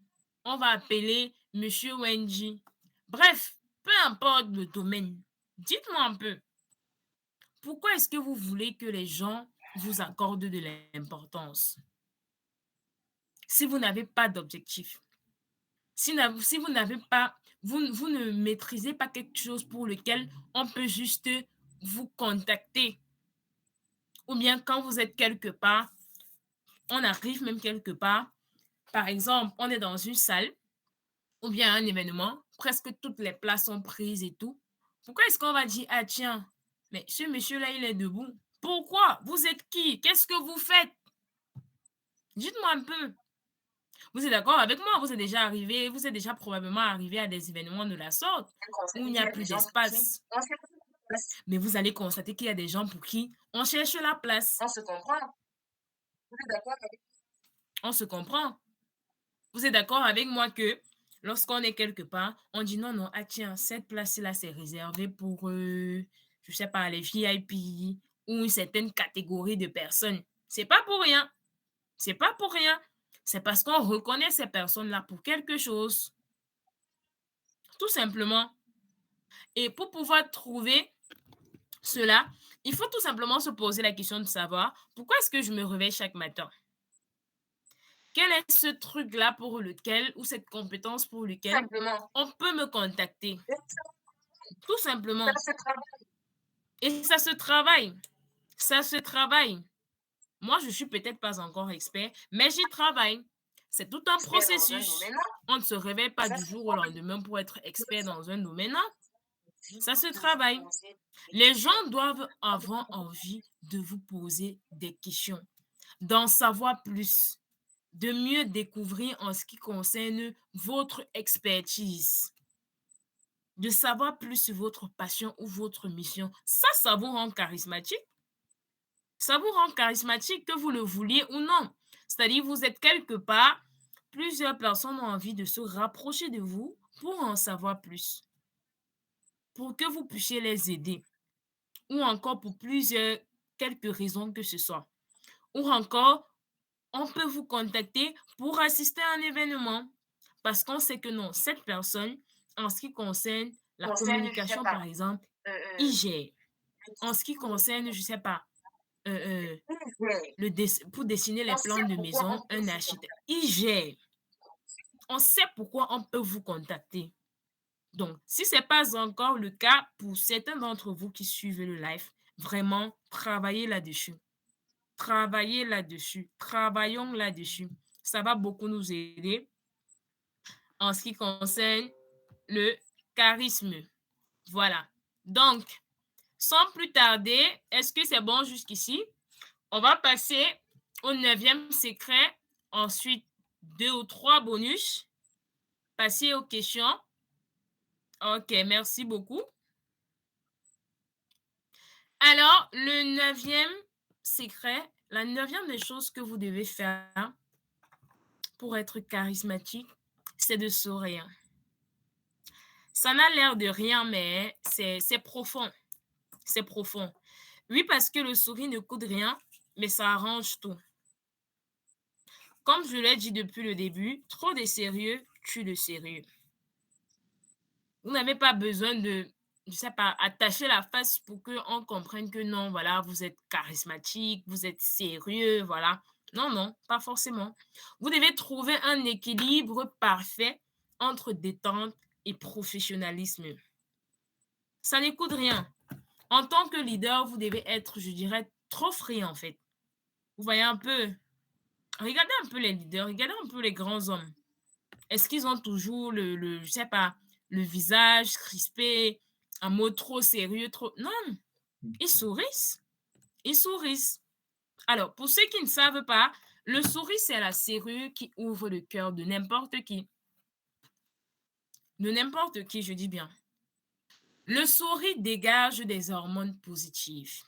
on va appeler Monsieur Wenji. Bref, peu importe le domaine, dites-moi un peu, pourquoi est-ce que vous voulez que les gens vous accordent de l'importance si vous n'avez pas d'objectif? Si vous n'avez pas, vous ne maîtrisez pas quelque chose pour lequel on peut juste vous contacter. Ou bien quand vous êtes quelque part, on arrive même quelque part, par exemple, on est dans une salle ou bien un événement, presque toutes les places sont prises et tout. Pourquoi est-ce qu'on va dire, ah tiens, mais ce monsieur-là, il est debout. Pourquoi? Vous êtes qui? Qu'est-ce que vous faites? Dites-moi un peu. Vous êtes d'accord avec moi? Vous êtes déjà probablement arrivé à des événements de la sorte où il n'y a plus d'espace. Mais vous allez constater qu'il y a des gens pour qui on cherche la place. On se comprend. Vous êtes d'accord avec On se comprend. Vous êtes d'accord avec moi que lorsqu'on est quelque part, on dit non, non, ah tiens, cette place-là, c'est réservé pour, je sais pas, les VIP ou une certaine catégorie de personnes. C'est pas pour rien. C'est pas pour rien. C'est parce qu'on reconnaît ces personnes-là pour quelque chose. Tout simplement. Et pour pouvoir trouver cela, il faut tout simplement se poser la question de savoir pourquoi est-ce que je me réveille chaque matin? Quel est ce truc-là pour lequel, ou cette compétence pour lequel Simplement. on peut me contacter? Tout simplement. Ça se travaille. Et ça se travaille. Ça se travaille. Moi, je ne suis peut-être pas encore expert, mais j'y travaille. C'est tout un Expert dans un processus. domaine. On ne se réveille pas Ça du se jour au travaille. lendemain pour être expert dans un domaine. Non, ça se Pour travaille. poser Les gens doivent avoir envie de vous poser des questions, d'en savoir plus, de mieux découvrir en ce qui concerne votre expertise, de savoir plus sur votre passion ou votre mission. Ça vous rend charismatique. Ça vous rend charismatique que vous le vouliez ou non. C'est-à-dire, vous êtes quelque part, plusieurs personnes ont envie de se rapprocher de vous pour en savoir plus, pour que vous puissiez les aider, ou encore pour quelques raisons que ce soit. Ou encore, on peut vous contacter pour assister à un événement parce qu'on sait que non, cette personne, en ce qui concerne la concerne, je sais communication, pas, par exemple, il gère. En ce qui concerne, je sais pas, pour dessiner les on sait plans de pourquoi maison, on peut un vous architecte, contacter. il gère. On sait pourquoi on peut vous contacter. Donc, si ce n'est pas encore le cas pour certains d'entre vous qui suivent le live, vraiment, travaillez là-dessus. Travaillez là-dessus. Travaillons là-dessus. Ça va beaucoup nous aider en ce qui concerne le charisme. Voilà. Donc, sans plus tarder, est-ce que c'est bon jusqu'ici? On va passer au 9e secret. Ensuite, 2 ou 3 bonus. Passer aux questions. OK, merci beaucoup. Alors, le 9e secret, la 9e des choses que vous devez faire pour être charismatique, c'est de sourire. Ça n'a l'air de rien, mais c'est profond. C'est profond. Oui, parce que le sourire ne coûte rien, mais ça arrange tout. Comme je l'ai dit depuis le début, trop de sérieux tue le sérieux. Vous n'avez pas besoin de, je sais pas, attacher la face pour qu'on comprenne que non, voilà, vous êtes charismatique, vous êtes sérieux, voilà. Non, non, pas forcément. Vous devez trouver un équilibre parfait entre détente et professionnalisme. Ça ne coûte rien. En tant que leader, vous devez être, je dirais, trop free en fait. Vous voyez un peu, regardez un peu les leaders, regardez un peu les grands hommes. Est-ce qu'ils ont toujours je sais pas, le visage crispé, un mot trop sérieux, trop... Non, ils sourient. Ils sourient. Alors, pour ceux qui ne savent pas, le sourire, c'est la serrure qui ouvre le cœur de n'importe qui. De n'importe qui, je dis bien. Le sourire dégage des hormones positives.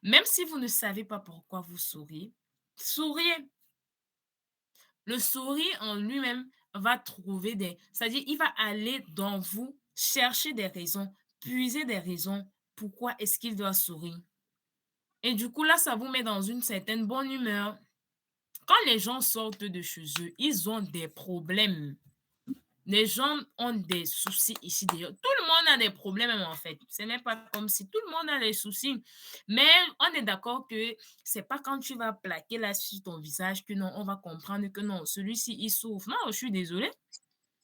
Même si vous ne savez pas pourquoi vous souriez, souriez. Le sourire en lui-même va trouver c'est-à-dire il va aller dans vous, chercher des raisons, puiser des raisons, pourquoi est-ce qu'il doit sourire. Et du coup, là, ça vous met dans une certaine bonne humeur. Quand les gens sortent de chez eux, ils ont des problèmes. Les gens ont des soucis ici d'ailleurs. Tout le monde a des problèmes en fait. Ce n'est pas comme si tout le monde a des soucis. Mais on est d'accord que c'est pas quand tu vas plaquer là sur ton visage que non, on va comprendre que non, celui-ci, il souffre. Non, je suis désolée.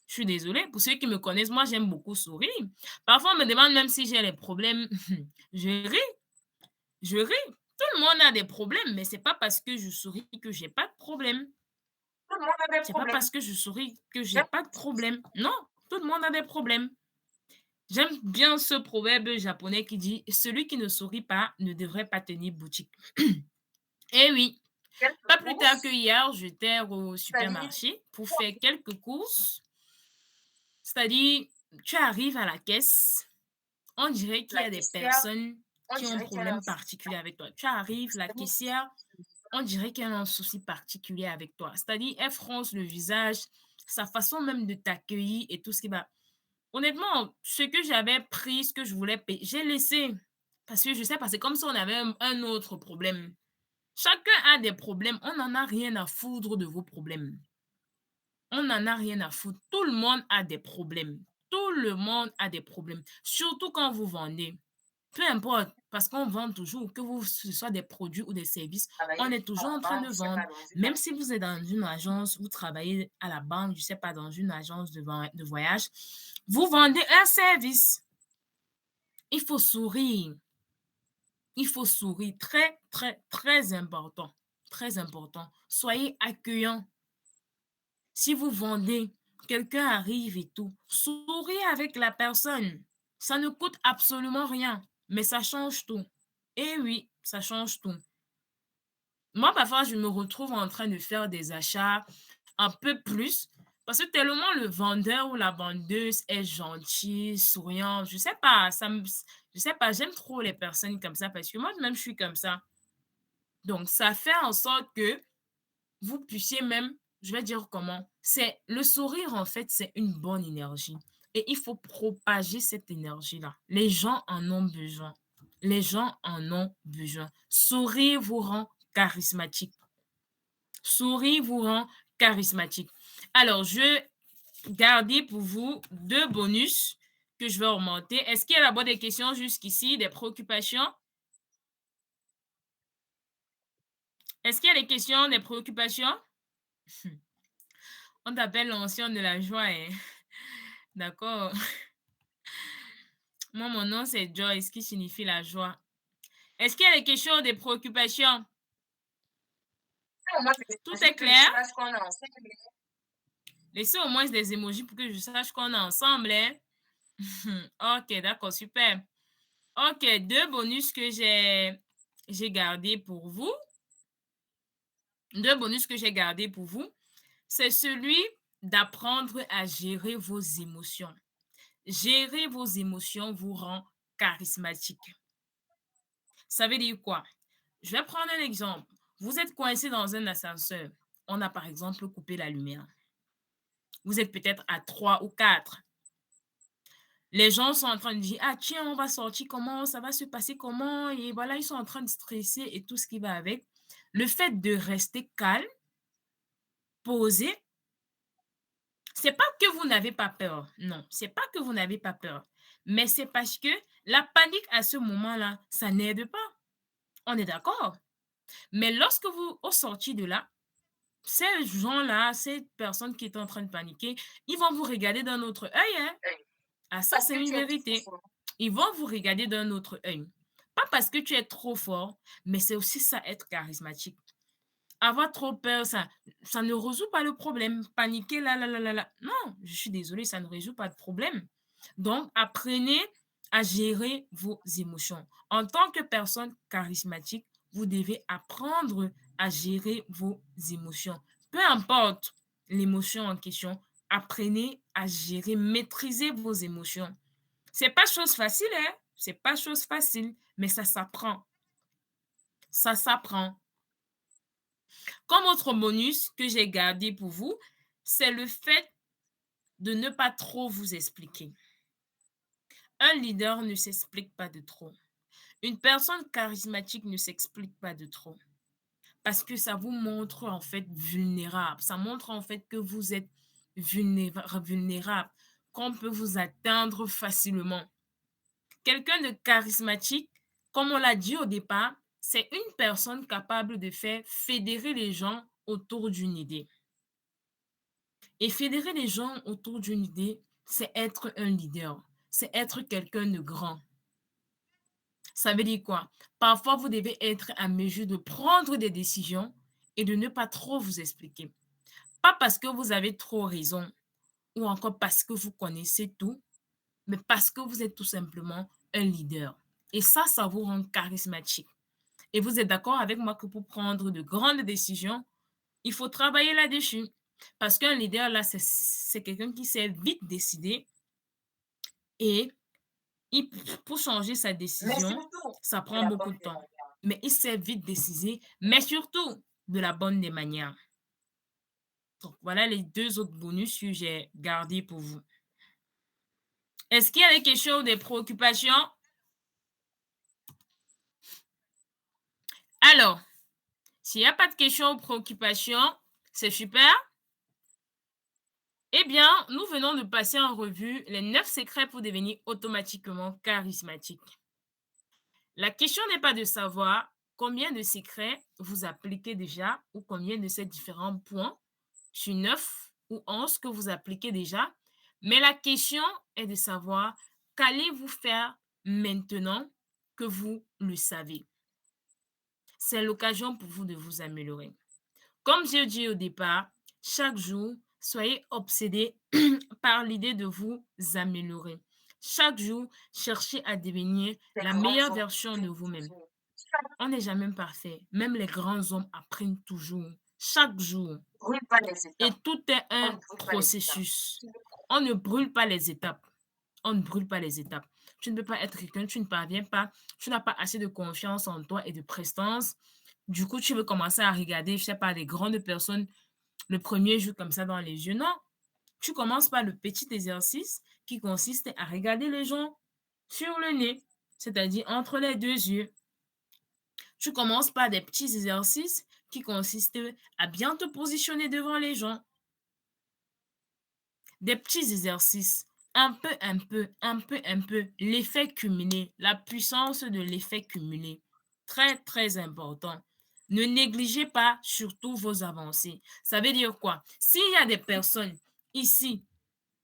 Je suis désolée. Pour ceux qui me connaissent, moi, j'aime beaucoup sourire. Parfois, on me demande même si j'ai les problèmes. Je ris. Je ris. Tout le monde a des problèmes, mais c'est pas parce que je souris que j'ai pas de problème. Tout le monde a des C'est pas problèmes. parce que je souris que j'ai pas de problème. Non, tout le monde a des problèmes. J'aime bien ce proverbe japonais qui dit « Celui qui ne sourit pas ne devrait pas tenir boutique. » Eh oui, pas plus tard que hier, j'étais au supermarché pour faire quelques courses. C'est-à-dire, tu arrives à la caisse, on dirait qu'il y a des personnes qui ont un problème particulier avec toi. Tu arrives, la caissière, on dirait qu'elle a un souci particulier avec toi. C'est-à-dire, elle fronce le visage, sa façon même de t'accueillir et tout ce qui va. Honnêtement, ce que j'avais pris, ce que je voulais payer, j'ai laissé. Parce que je sais pas, c'est comme si on avait un autre problème. Chacun a des problèmes. On n'en a rien à foutre de vos problèmes. On n'en a rien à foutre. Tout le monde a des problèmes. Tout le monde a des problèmes. Surtout quand vous vendez. Peu importe. Parce qu'on vend toujours, que ce soit des produits ou des services, on est toujours en train de vendre. Même si vous êtes dans une agence, vous travaillez à la banque, je ne sais pas, dans une agence de voyage, vous vendez un service. Il faut sourire. Il faut sourire. Très, très, très important. Très important. Soyez accueillant. Si vous vendez, quelqu'un arrive et tout, souriez avec la personne. Ça ne coûte absolument rien, mais ça change tout. Et oui, ça change tout. Moi, parfois, je me retrouve en train de faire des achats un peu plus parce que tellement le vendeur ou la vendeuse est gentil, souriant. Je sais pas, je sais pas, j'aime trop les personnes comme ça parce que moi-même, je suis comme ça. Donc, ça fait en sorte que vous puissiez même, je vais dire comment, c'est le sourire en fait, c'est une bonne énergie et il faut propager cette énergie-là. Les gens en ont besoin. Les gens en ont besoin. Sourire vous rend charismatique. Sourire vous rend charismatique. Alors, je garde pour vous 2 bonus que je vais augmenter. Est-ce qu'il y a d'abord des questions jusqu'ici, des préoccupations? Est-ce qu'il y a des questions, des préoccupations? On t'appelle l'ancien de la joie, hein? D'accord. Moi, mon nom, c'est Joyce, qui signifie la joie. Est-ce qu'il y a des questions, des préoccupations? Tout est clair? Laissez au moins des émojis pour que je sache qu'on est ensemble, hein? Ok, d'accord, super. Ok, 2 bonus que j'ai gardés pour vous. 2 bonus que j'ai gardés pour vous. C'est celui d'apprendre à gérer vos émotions. Gérer vos émotions vous rend charismatique. Ça veut dire quoi? Je vais prendre un exemple. Vous êtes coincé dans un ascenseur. On a par exemple coupé la lumière. Vous êtes peut-être à 3 ou 4. Les gens sont en train de dire, ah tiens, on va sortir comment, ça va se passer comment, et voilà, ils sont en train de stresser et tout ce qui va avec. Le fait de rester calme, posé, c'est pas que vous n'avez pas peur. Non, c'est pas que vous n'avez pas peur. Mais c'est parce que la panique à ce moment-là, ça n'aide pas. On est d'accord? Mais lorsque vous au sorti de là, ces gens-là, ces personnes qui étaient en train de paniquer, ils vont vous regarder d'un autre œil. Hein? Ah, ça, c'est une vérité. Ils vont vous regarder d'un autre œil. Pas parce que tu es trop fort, mais c'est aussi ça, être charismatique. Avoir trop peur, ça ne résout pas le problème. Paniquer, là. Non, je suis désolée, ça ne résout pas de problème. Donc, apprenez à gérer vos émotions. En tant que personne charismatique, vous devez apprendre à gérer vos émotions. Peu importe l'émotion en question, apprenez à gérer, maîtriser vos émotions. C'est pas chose facile, hein? C'est pas chose facile, mais ça s'apprend. Ça s'apprend. Comme autre bonus que j'ai gardé pour vous, c'est le fait de ne pas trop vous expliquer. Un leader ne s'explique pas de trop. Une personne charismatique ne s'explique pas de trop. Parce que ça vous montre en fait vulnérable. Ça montre en fait que vous êtes vulnérable, qu'on peut vous atteindre facilement. Quelqu'un de charismatique, comme on l'a dit au départ, c'est une personne capable de faire fédérer les gens autour d'une idée. Et fédérer les gens autour d'une idée, c'est être un leader, c'est être quelqu'un de grand. Ça veut dire quoi? Parfois, vous devez être à mesure de prendre des décisions et de ne pas trop vous expliquer. Pas parce que vous avez trop raison ou encore parce que vous connaissez tout, mais parce que vous êtes tout simplement un leader. Et ça vous rend charismatique. Et vous êtes d'accord avec moi que pour prendre de grandes décisions, il faut travailler là-dessus. Parce qu'un leader, là, c'est quelqu'un qui sait vite décider et pour changer sa décision, ça prend beaucoup de temps. Mais il sait vite décider, mais surtout de la bonne des manières. Donc, voilà les 2 autres bonus que j'ai gardés pour vous. Est-ce qu'il y a des questions ou des préoccupations? Alors, s'il n'y a pas de questions ou préoccupations, c'est super. Eh bien, nous venons de passer en revue les 9 secrets pour devenir automatiquement charismatique. La question n'est pas de savoir combien de secrets vous appliquez déjà ou combien de ces différents points sur 9 ou 11 que vous appliquez déjà, mais la question est de savoir qu'allez-vous faire maintenant que vous le savez. C'est l'occasion pour vous de vous améliorer. Comme j'ai dit au départ, chaque jour, soyez obsédés par l'idée de vous améliorer. Chaque jour, cherchez à devenir la meilleure version de vous-même. On n'est jamais parfait. Même les grands hommes apprennent toujours, chaque jour. Et tout est un processus. On ne brûle pas les étapes. On ne brûle pas les étapes. Tu ne peux pas être quelqu'un, tu ne parviens pas, tu n'as pas assez de confiance en toi et de prestance. Du coup, tu veux commencer à regarder, je ne sais pas, des grandes personnes le premier jour comme ça dans les yeux. Non, tu commences par le petit exercice qui consiste à regarder les gens sur le nez, c'est-à-dire entre les deux yeux. Tu commences par des petits exercices qui consistent à bien te positionner devant les gens. Des petits exercices, un peu, l'effet cumulé, la puissance de l'effet cumulé. Très, très important. Ne négligez pas surtout vos avancées. Ça veut dire quoi? S'il y a des personnes ici,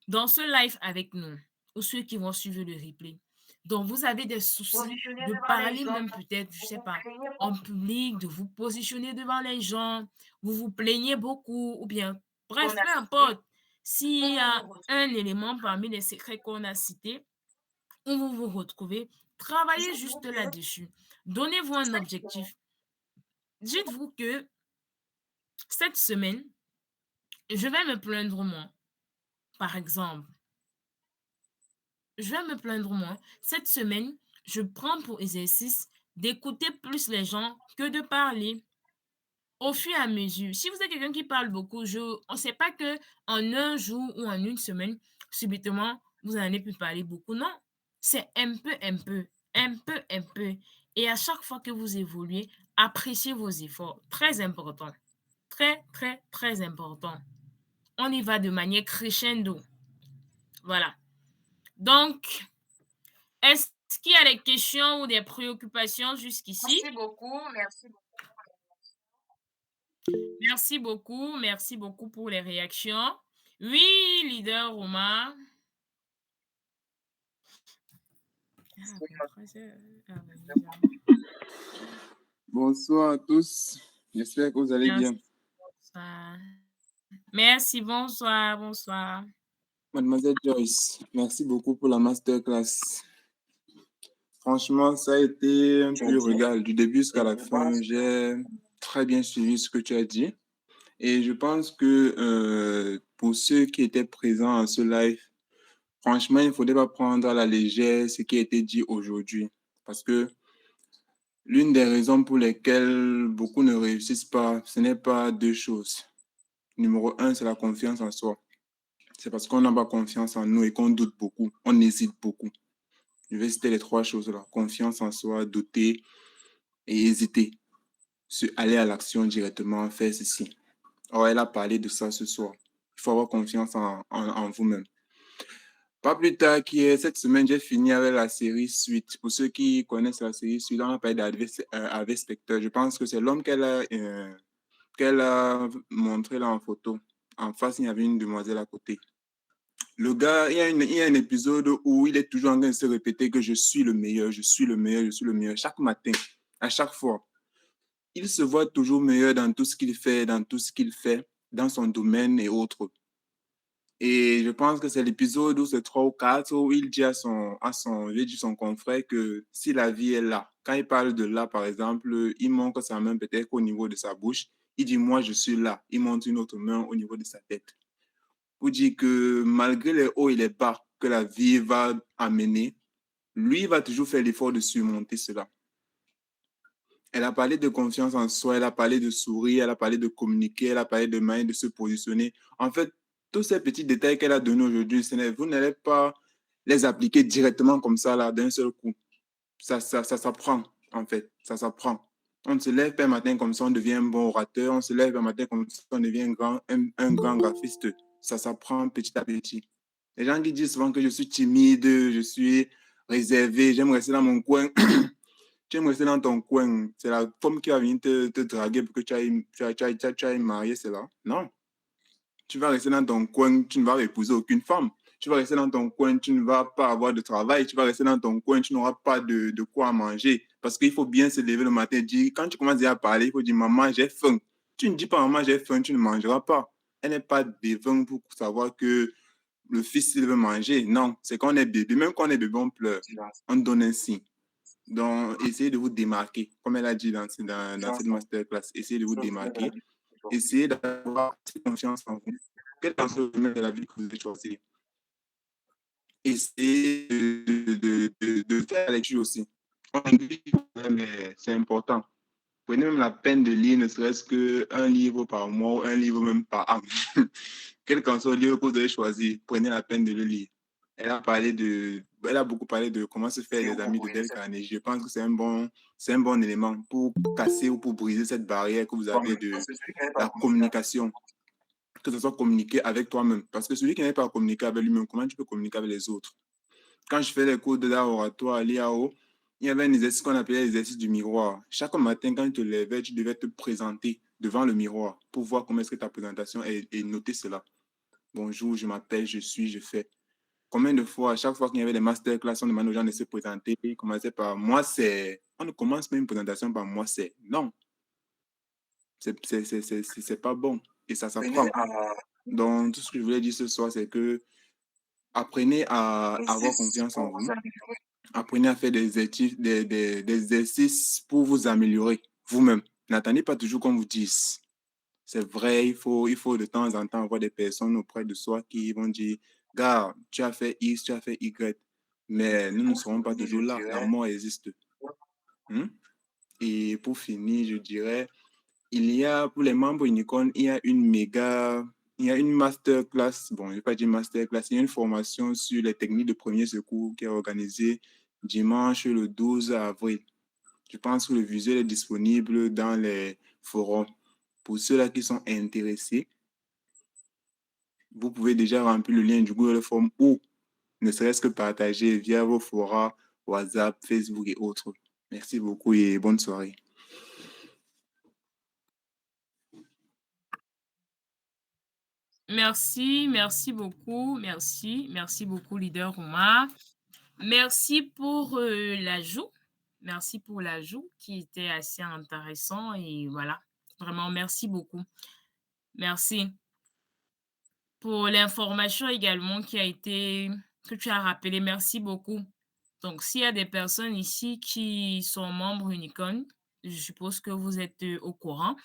dans ce live avec nous, ou ceux qui vont suivre le replay, dont vous avez des soucis de parler même peut-être, je ne sais pas, en public, de vous positionner devant les gens, vous vous plaignez beaucoup, ou bien, bref, peu importe. S'il y a un élément parmi les secrets qu'on a cités, où vous vous retrouvez, travaillez juste là-dessus. Donnez-vous un objectif. Dites-vous que cette semaine, je vais me plaindre moi, par exemple. Je vais me plaindre moi. Cette semaine, je prends pour exercice d'écouter plus les gens que de parler. Au fur et à mesure, si vous êtes quelqu'un qui parle beaucoup, on ne sait pas qu'en un jour ou en une semaine, subitement, vous n'allez plus parler beaucoup. Non, c'est un peu. Et à chaque fois que vous évoluez, appréciez vos efforts. Très important. Très, très, très important. On y va de manière crescendo. Voilà. Donc, est-ce qu'il y a des questions ou des préoccupations jusqu'ici? Merci beaucoup. Merci beaucoup pour les réactions. Oui, leader Romain. Bonsoir à tous. J'espère que vous allez bien. Bonsoir. Merci, bonsoir. Mademoiselle Joyce, merci beaucoup pour la masterclass. Franchement, ça a été un pur régal. Du début jusqu'à la fin, j'ai très bien suivi ce que tu as dit. Et je pense que pour ceux qui étaient présents à ce live, franchement, il ne faudrait pas prendre à la légère ce qui a été dit aujourd'hui. Parce que l'une des raisons pour lesquelles beaucoup ne réussissent pas, ce n'est pas deux choses. Numéro 1, c'est la confiance en soi. C'est parce qu'on n'a pas confiance en nous et qu'on doute beaucoup, on hésite beaucoup. Je vais citer les trois choses-là. Confiance en soi, douter et hésiter. Aller à l'action directement, faire ceci. Or, elle a parlé de ça ce soir. Il faut avoir confiance en vous-même. Pas plus tard cette semaine, j'ai fini avec la série Suite. Pour ceux qui connaissent la série Suite, on a parlé d'Harvey Specter. Je pense que c'est l'homme qu'elle a montré là en photo. En face, il y avait une demoiselle à côté. Le gars, il y a un épisode où il est toujours en train de se répéter que je suis le meilleur. Chaque matin, à chaque fois. Il se voit toujours meilleur dans tout ce qu'il fait, dans son domaine et autres. Et je pense que c'est l'épisode où c'est 3 ou 4 où il dit à son confrère que si la vie est là, quand il parle de là, par exemple, il montre sa main peut-être au niveau de sa bouche. Il dit, moi, je suis là. Il montre une autre main au niveau de sa tête. Pour dire que malgré les hauts et les bas que la vie va amener, lui va toujours faire l'effort de surmonter cela. Elle a parlé de confiance en soi, elle a parlé de sourire, elle a parlé de communiquer, elle a parlé de manière de se positionner. En fait, tous ces petits détails qu'elle a donnés aujourd'hui, vous n'allez pas les appliquer directement comme ça, là, d'un seul coup. Ça s'apprend, en fait. Ça s'apprend. On ne se lève pas un matin comme ça, on devient un bon orateur. On se lève un matin comme ça, on devient un grand graphiste. Ça s'apprend petit à petit. Les gens qui disent souvent que je suis timide, je suis réservé, j'aime rester dans mon coin. Tu aimes rester dans ton coin. C'est la femme qui va venir te draguer pour que tu ailles marier, c'est là. Non. Tu vas rester dans ton coin, tu ne vas épouser aucune femme. Tu vas rester dans ton coin, tu ne vas pas avoir de travail. Tu vas rester dans ton coin, tu n'auras pas de quoi manger. Parce qu'il faut bien se lever le matin et dire, quand tu commences à parler, il faut dire, maman, j'ai faim. Tu ne dis pas, maman, j'ai faim, tu ne mangeras pas. Elle n'est pas devin pour savoir que le fils, il veut manger. Non, c'est quand on est bébé. Même quand on est bébé, on pleure. On donne un signe. Donc, essayez de vous démarquer. Comme elle a dit dans cette masterclass, essayez de vous démarquer. Essayez d'avoir confiance en vous. Quel que soit le domaine de la vie que vous avez choisi. Essayez de faire la lecture aussi. Mais c'est important. Prenez même la peine de lire ne serait-ce qu'un livre par mois ou un livre même par an. Quel que soit le livre que vous avez choisi, prenez la peine de le lire. Elle a beaucoup parlé de comment se faire des amis de Dale Carnegie. Je pense que c'est un bon élément pour casser ou pour briser cette barrière que vous avez de la communication. Que ce soit communiquer avec toi-même. Parce que celui qui n'est pas communiquer avec lui-même, comment tu peux communiquer avec les autres? Quand je fais les cours de l'art oratoire à l'IAO, il y avait un exercice qu'on appelait l'exercice du miroir. Chaque matin, quand tu te levais, tu devais te présenter devant le miroir pour voir comment est-ce que ta présentation est et noter cela. Bonjour, je m'appelle, je suis, je fais. Combien de fois, à chaque fois qu'il y avait des masterclass, on demandait aux gens de se présenter. Ils commençaient par moi, c'est. On ne commence pas une présentation par moi, c'est. Non. C'est pas bon. Et ça s'apprend. Donc, tout ce que je voulais dire ce soir, c'est que apprenez à avoir confiance en vous. Apprenez à faire des exercices pour vous améliorer vous-même. N'attendez pas toujours qu'on vous dise. C'est vrai, il faut de temps en temps avoir des personnes auprès de soi qui vont dire, gars, tu as fait X, tu as fait Y. Mais nous ne serons pas toujours là. La mort existe. Et pour finir, je dirais, il y a, pour les membres Unicorn, il y a une masterclass, bon, je ne vais pas dire masterclass, il y a une formation sur les techniques de premier secours qui est organisée dimanche le 12 avril. Je pense que le visuel est disponible dans les forums. Pour ceux-là qui sont intéressés, vous pouvez déjà remplir le lien du Google Form ou ne serait-ce que partager via vos forums, WhatsApp, Facebook et autres. Merci beaucoup et bonne soirée. Merci beaucoup. Merci beaucoup, leader Omar. Merci pour l'ajout. Merci pour l'ajout qui était assez intéressant et voilà. Vraiment, merci beaucoup. Merci pour l'information également que tu as rappelé. Merci beaucoup. Donc, s'il y a des personnes ici qui sont membres Unicorn, je suppose que vous êtes au courant.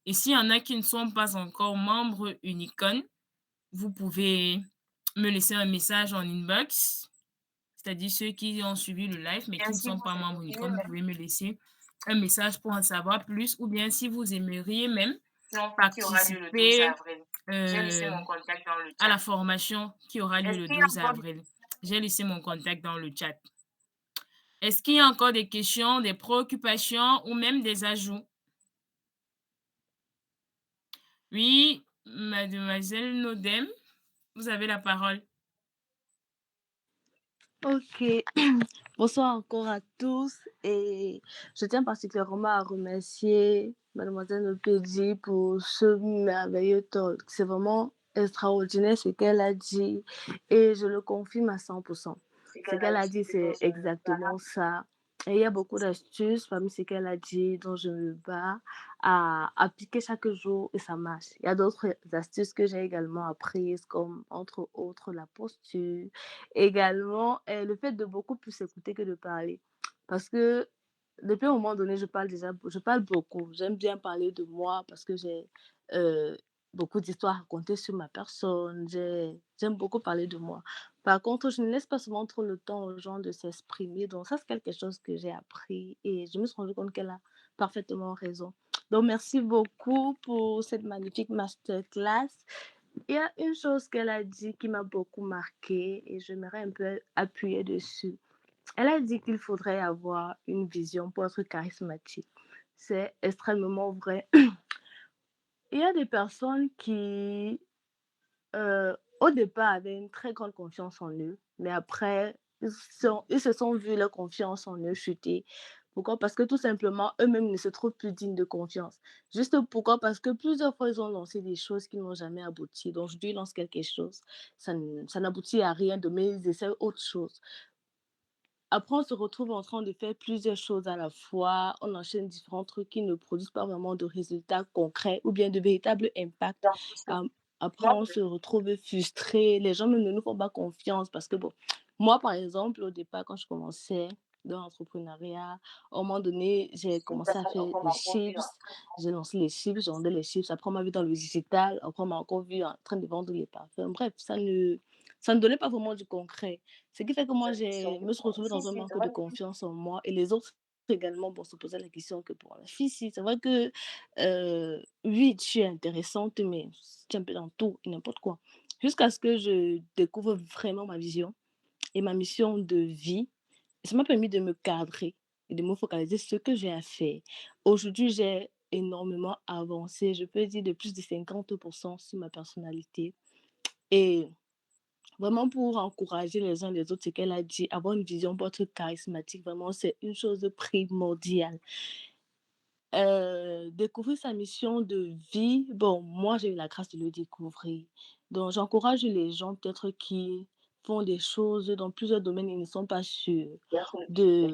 Et s'il y en a qui ne sont pas encore membres Unicorn, vous pouvez me laisser un message en inbox, c'est-à-dire ceux qui ont suivi le live mais qui ne sont pas membres Unicorn, vous pouvez me laisser un message pour en savoir plus ou bien si vous aimeriez même participer à la formation qui aura lieu le 12 avril. J'ai laissé mon contact dans le chat. Est-ce qu'il y a encore des questions, des préoccupations ou même des ajouts? Oui, mademoiselle Nodem, vous avez la parole. Ok, bonsoir encore à tous et je tiens particulièrement à remercier mademoiselle Nopedi pour ce merveilleux talk. C'est vraiment extraordinaire ce qu'elle a dit et je le confirme à 100%. Ce qu'elle a dit, c'est exactement ça. Et il y a beaucoup d'astuces parmi ce qu'elle a dit dont je me bats à appliquer chaque jour et ça marche. Il y a d'autres astuces que j'ai également apprises comme entre autres la posture, également le fait de beaucoup plus écouter que de parler. Parce que depuis un moment donné, je parle beaucoup. J'aime bien parler de moi parce que j'ai beaucoup d'histoires à raconter sur ma personne. J'aime beaucoup parler de moi. Par contre, je ne laisse pas souvent trop le temps aux gens de s'exprimer. Donc ça, c'est quelque chose que j'ai appris et je me suis rendu compte qu'elle a parfaitement raison. Donc merci beaucoup pour cette magnifique masterclass. Il y a une chose qu'elle a dit qui m'a beaucoup marquée et j'aimerais un peu appuyer dessus. Elle a dit qu'il faudrait avoir une vision pour être charismatique. C'est extrêmement vrai. Il y a des personnes qui, au départ, avaient une très grande confiance en eux, mais après, ils se sont vus leur confiance en eux chuter Pourquoi? Parce que tout simplement, eux-mêmes ne se trouvent plus dignes de confiance. Juste pourquoi? Parce que plusieurs fois, ils ont lancé des choses qui n'ont jamais abouti. Donc, aujourd'hui, ils lancent quelque chose, ça n'aboutit à rien, demain, ils essaient autre chose. Après, on se retrouve en train de faire plusieurs choses à la fois. On enchaîne différents trucs qui ne produisent pas vraiment de résultats concrets ou bien de véritables impacts. Après, on se retrouve frustré. Les gens ne nous font pas confiance parce que, bon, moi, par exemple, au départ, quand je commençais dans l'entrepreneuriat, à un moment donné, j'ai commencé à faire des chips. J'ai lancé les chips, j'ai vendu les chips. Après, on m'a vu dans le digital. Après, on m'a encore vu en train de vendre les parfums. Bref, ça ne donnait pas vraiment du concret. Ce qui fait que moi, je me suis retrouvée dans un manque de confiance en moi et les autres également se posaient la question que pour la fille, si c'est vrai que oui, tu es intéressante, mais tu es un peu dans tout et n'importe quoi. Jusqu'à ce que je découvre vraiment ma vision et ma mission de vie. Et ça m'a permis de me cadrer et de me focaliser sur ce que j'ai à faire. Aujourd'hui, j'ai énormément avancé, je peux dire de plus de 50% sur ma personnalité. Et vraiment pour encourager les uns les autres, ce qu'elle a dit, avoir une vision pour être charismatique, vraiment, c'est une chose primordiale. Découvrir sa mission de vie, bon, moi, j'ai eu la grâce de le découvrir. Donc, j'encourage les gens peut-être qui font des choses dans plusieurs domaines, ils ne sont pas sûrs de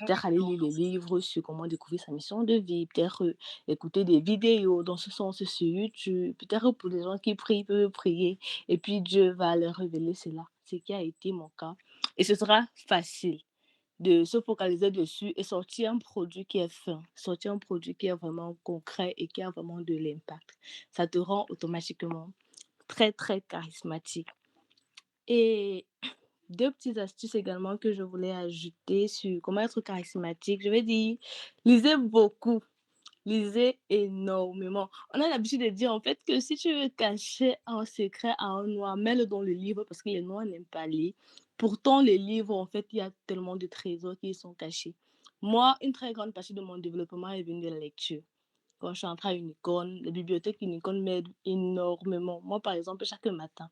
peut-être aller lire des livres sur comment découvrir sa mission de vie, peut-être écouter des vidéos dans ce sens sur YouTube, peut-être pour les gens qui prient, peuvent prier et puis Dieu va leur révéler cela, ce qui a été mon cas. Et ce sera facile de se focaliser dessus et sortir un produit qui est fin, sortir un produit qui est vraiment concret et qui a vraiment de l'impact. Ça te rend automatiquement très, très charismatique. Et deux petites astuces également que je voulais ajouter sur comment être charismatique. Je vais dire, lisez beaucoup. Lisez énormément. On a l'habitude de dire en fait que si tu veux cacher un secret à un noir, mets-le dans le livre parce que les noirs n'aiment pas lire. Pourtant, les livres, en fait, il y a tellement de trésors qui y sont cachés. Moi, une très grande partie de mon développement est venue de la lecture. Quand je suis entrée à Unicon, les bibliothèques Unicon m'aident énormément. Moi, par exemple, chaque matin,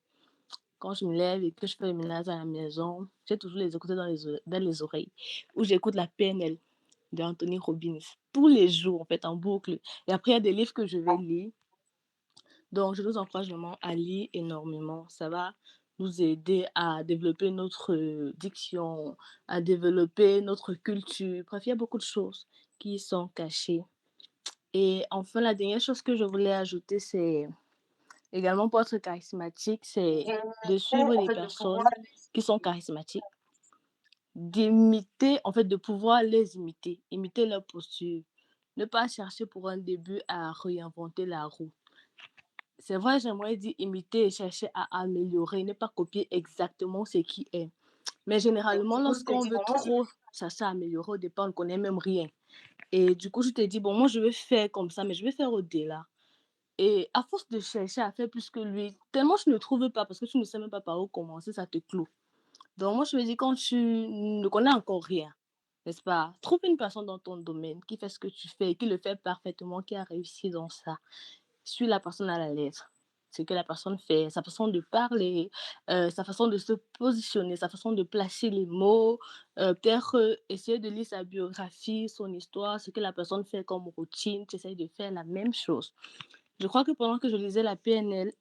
quand je me lève et que je fais le ménage à la maison, j'ai toujours les écouteurs dans les oreilles, où j'écoute la PNL d'Anthony Robbins tous les jours, en fait, en boucle. Et après, il y a des livres que je vais lire. Donc, je vous encourage vraiment à lire énormément. Ça va nous aider à développer notre diction, à développer notre culture. Bref, il y a beaucoup de choses qui sont cachées. Et enfin, la dernière chose que je voulais ajouter, c'est également pour être charismatique, c'est de suivre des personnes qui sont charismatiques, d'imiter, en fait, de pouvoir les imiter leur posture. Ne pas chercher pour un début à réinventer la roue. C'est vrai, j'aimerais dire imiter et chercher à améliorer, ne pas copier exactement ce qui est. Mais généralement, lorsqu'on veut trop chercher à améliorer, au départ, on ne connaît même rien. Et du coup, je te dis, bon, moi, je vais faire comme ça, mais je vais faire au-delà. Et à force de chercher à faire plus que lui, tellement je ne trouve pas, parce que tu ne sais même pas par où commencer, ça te cloue. Donc, moi, je me dis, quand tu ne connais encore rien, n'est-ce pas? Trouve une personne dans ton domaine qui fait ce que tu fais, qui le fait parfaitement, qui a réussi dans ça. Suis la personne à la lettre. Ce que la personne fait, sa façon de parler, sa façon de se positionner, sa façon de placer les mots, peut-être essayer de lire sa biographie, son histoire, ce que la personne fait comme routine, tu essaies de faire la même chose. Je crois que pendant que je lisais la PNL,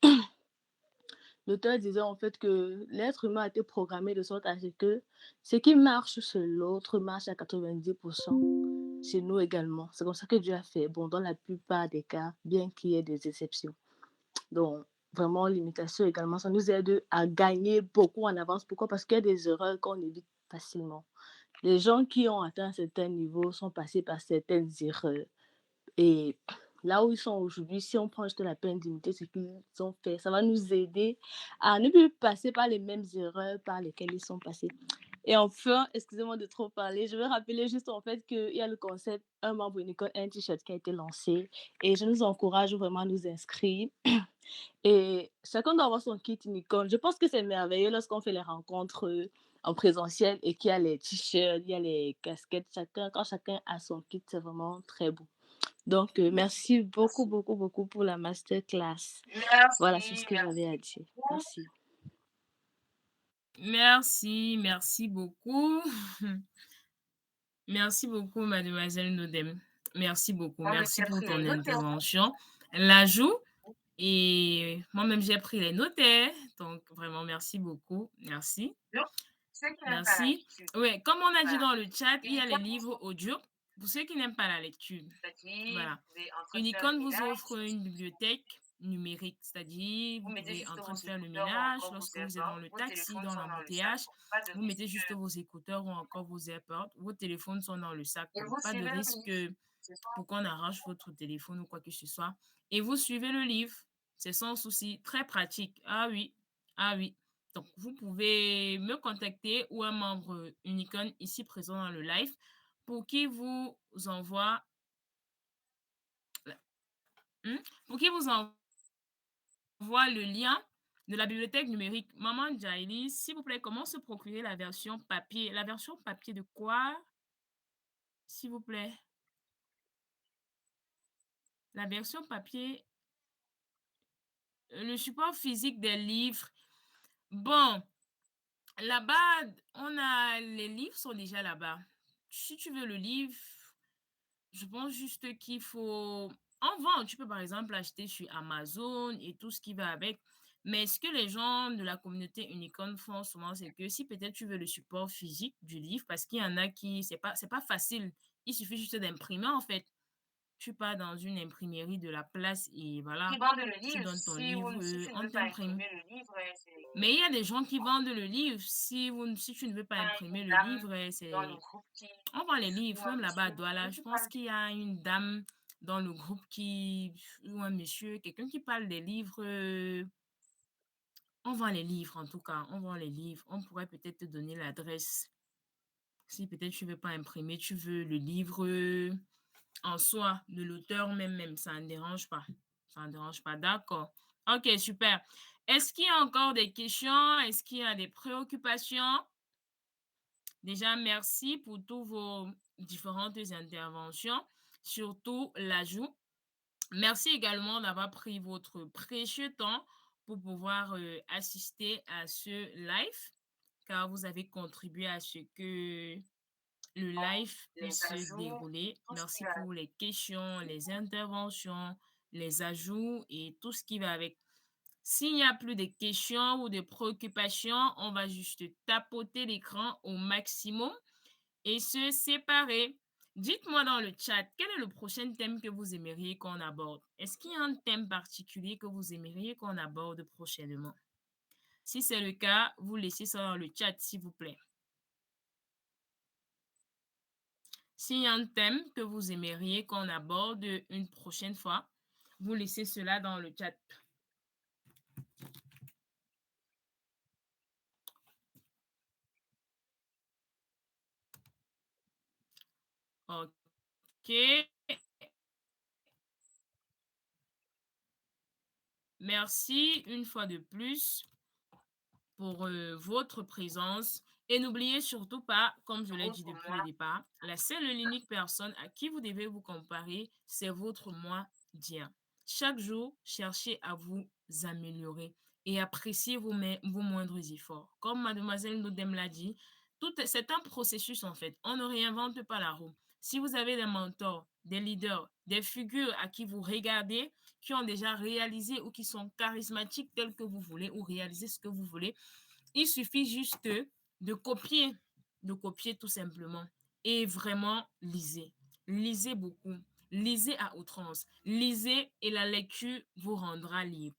l'auteur disait en fait que l'être humain a été programmé de sorte à ce que ce qui marche chez l'autre marche à 90% chez nous également. C'est comme ça que Dieu a fait. Bon, dans la plupart des cas, bien qu'il y ait des exceptions. Donc, vraiment, l'imitation également, ça nous aide à gagner beaucoup en avance. Pourquoi? Parce qu'il y a des erreurs qu'on évite facilement. Les gens qui ont atteint un certain niveau sont passés par certaines erreurs. Et là où ils sont aujourd'hui, si on prend juste la peine d'imiter ce qu'ils ont fait, ça va nous aider à ne plus passer par les mêmes erreurs par lesquelles ils sont passés. Et enfin, excusez-moi de trop parler, je vais rappeler juste en fait qu'il y a le concept Un membre Unicon, un t-shirt qui a été lancé et je nous encourage vraiment à nous inscrire. Et chacun doit avoir son kit Unicon. Je pense que c'est merveilleux lorsqu'on fait les rencontres en présentiel et qu'il y a les t-shirts, il y a les casquettes, quand chacun a son kit, c'est vraiment très beau. Donc, merci beaucoup, beaucoup, beaucoup pour la masterclass. Voilà, c'est ce que j'avais à dire. Merci. Merci beaucoup. Merci beaucoup, mademoiselle Nodem. Merci beaucoup. Moi-même, Merci j'ai pour pris ton les notaires. intervention. L'ajout, et moi-même, j'ai pris les notaires. Donc, vraiment, merci beaucoup. Merci. Donc, ceux qui n'aiment pas la Merci. lecture, Oui, comme on a dit voilà. dans le chat, il y a les Unicode, livres audio. Pour ceux qui n'aiment pas la lecture, c'est-à-dire, voilà. vous êtes en train de faire le Unicode vous ménage, offre une bibliothèque numérique, c'est-à-dire vous vous mettez pouvez juste en train vos de faire le écouteurs ou ménage, encore vos lorsque vous êtes dans AirPods, le vos taxi, téléphones dans sont dans le sac, l'embouteillage, donc pas de vous risque. mettez juste vos écouteurs ou encore vos AirPods, vos téléphones sont dans le sac, Et donc vous pas de suivez le risque livre. C'est ça. pour qu'on arrache votre téléphone ou quoi que ce soit. Et vous suivez le livre, c'est sans souci, très pratique. Ah oui, ah oui. Donc, vous pouvez me contacter ou un membre Unicon ici présent dans le live pour qui vous envoie, pour qui vous envoie le lien de la bibliothèque numérique. Maman Jaili, s'il vous plaît, comment se procurer la version papier? La version papier de quoi, s'il vous plaît? La version papier, le support physique des livres. Bon, là-bas, les livres sont déjà là-bas. Si tu veux le livre, je pense juste qu'il faut en vente. Tu peux par exemple acheter sur Amazon et tout ce qui va avec. Mais ce que les gens de la communauté Unicorn font souvent, c'est que si peut-être tu veux le support physique du livre, parce qu'il y en a qui, c'est pas facile. Il suffit juste d'imprimer en fait. Tu pars dans une imprimerie de la place et voilà, Qui vendent le tu livre, donnes ton si livre, tu ne on veux pas t'imprime. imprimer le livre, c'est Mais il y a des gens qui vendent le livre. Si tu ne veux pas imprimer une le dame livre, dans le c'est groupe qui, on vend les ou livres, un même là-bas à monsieur, Douala. oui, Je qui pense parle. qu'il y a une dame dans le groupe ou un monsieur, quelqu'un qui parle des livres. On vend les livres en tout cas, on vend les livres. On pourrait peut-être te donner l'adresse. Si peut-être tu ne veux pas imprimer, tu veux le livre en soi, de l'auteur même, ça ne dérange pas. Ça ne dérange pas, d'accord. Ok, super. Est-ce qu'il y a encore des questions? Est-ce qu'il y a des préoccupations? Déjà, merci pour toutes vos différentes interventions, surtout l'ajout. Merci également d'avoir pris votre précieux temps pour pouvoir assister à ce live, car vous avez contribué à ce que le live Les puisse se ajouts, dérouler. tout ce qui Merci va. pour les questions, les interventions, les ajouts et tout ce qui va avec. S'il n'y a plus de questions ou de préoccupations, on va juste tapoter l'écran au maximum et se séparer. Dites-moi dans le chat, quel est le prochain thème que vous aimeriez qu'on aborde? Est-ce qu'il y a un thème particulier que vous aimeriez qu'on aborde prochainement? Si c'est le cas, vous laissez ça dans le chat, s'il vous plaît. S'il y a un thème que vous aimeriez qu'on aborde une prochaine fois, vous laissez cela dans le chat. OK. Merci une fois de plus pour votre présence. Et n'oubliez surtout pas, comme je l'ai dit Pour depuis le moi, départ, la seule et l'unique personne à qui vous devez vous comparer, c'est votre moi d'hier. Chaque jour, cherchez à vous améliorer et appréciez vos moindres efforts. Comme mademoiselle Nodem l'a dit, c'est un processus en fait. On ne réinvente pas la roue. Si vous avez des mentors, des leaders, des figures à qui vous regardez, qui ont déjà réalisé ou qui sont charismatiques tels que vous voulez ou réaliser ce que vous voulez, il suffit juste de copier tout simplement. Et vraiment, lisez. Lisez beaucoup. Lisez à outrance. Lisez et la lecture vous rendra libre.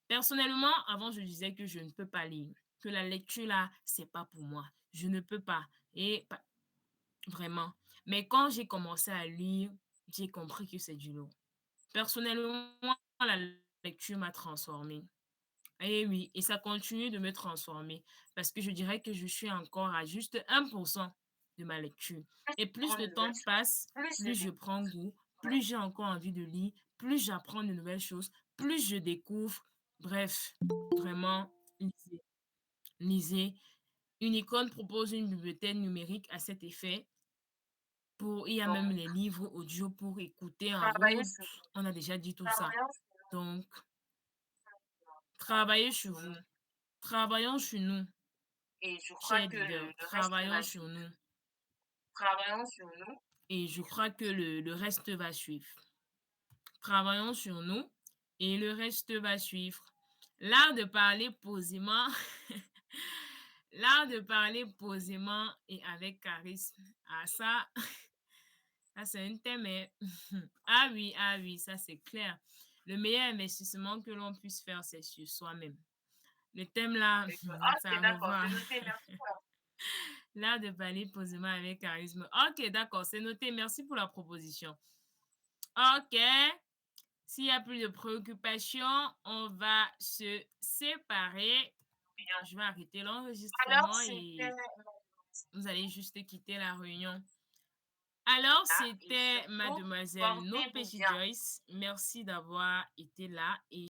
Personnellement, avant, je disais que je ne peux pas lire. Que la lecture, là, c'est pas pour moi. Je ne peux pas. Et vraiment. Mais quand j'ai commencé à lire, j'ai compris que c'est du lourd. Personnellement, la lecture m'a transformée. Et oui, et ça continue de me transformer parce que je dirais que je suis encore à juste 1% de ma lecture. Et plus prendre le de nouvelles temps choses, passe, plus plus de je prends découvrir. goût, plus j'ai encore envie de lire, plus j'apprends de nouvelles choses, plus je découvre. Bref, vraiment, lisez. Lisez. Unicode propose une bibliothèque numérique à cet effet. Il y a même Donc, les livres audio pour écouter en travailler route. sur On a déjà dit tout ça. travaillant sur Donc, travaillez sur vous. Travaillons sur nous, et je crois chers que leaders. le reste de Travaillons ma sur vie, nous. Travaillons sur nous. Et je crois que le reste va suivre. Travaillons sur nous et le reste va suivre. L'art de parler posément, l'art de parler posément et avec charisme. Ah, ça c'est un thème. Hein. Ah oui, ça c'est clair. Le meilleur investissement que l'on puisse faire, c'est sur soi-même. Le thème là, ça d'accord, revoit. c'est noté, merci pour la... L'art de parler posément avec charisme. Ok, d'accord, c'est noté. Merci pour la proposition. Ok. S'il n'y a plus de préoccupations, on va se séparer. Bien. Je vais arrêter l'enregistrement Alors, et c'était... vous allez juste quitter la réunion. Alors, Ah, et c'était surtout, Mademoiselle portez-vous Nopesi bien. Joyce. Merci d'avoir été là et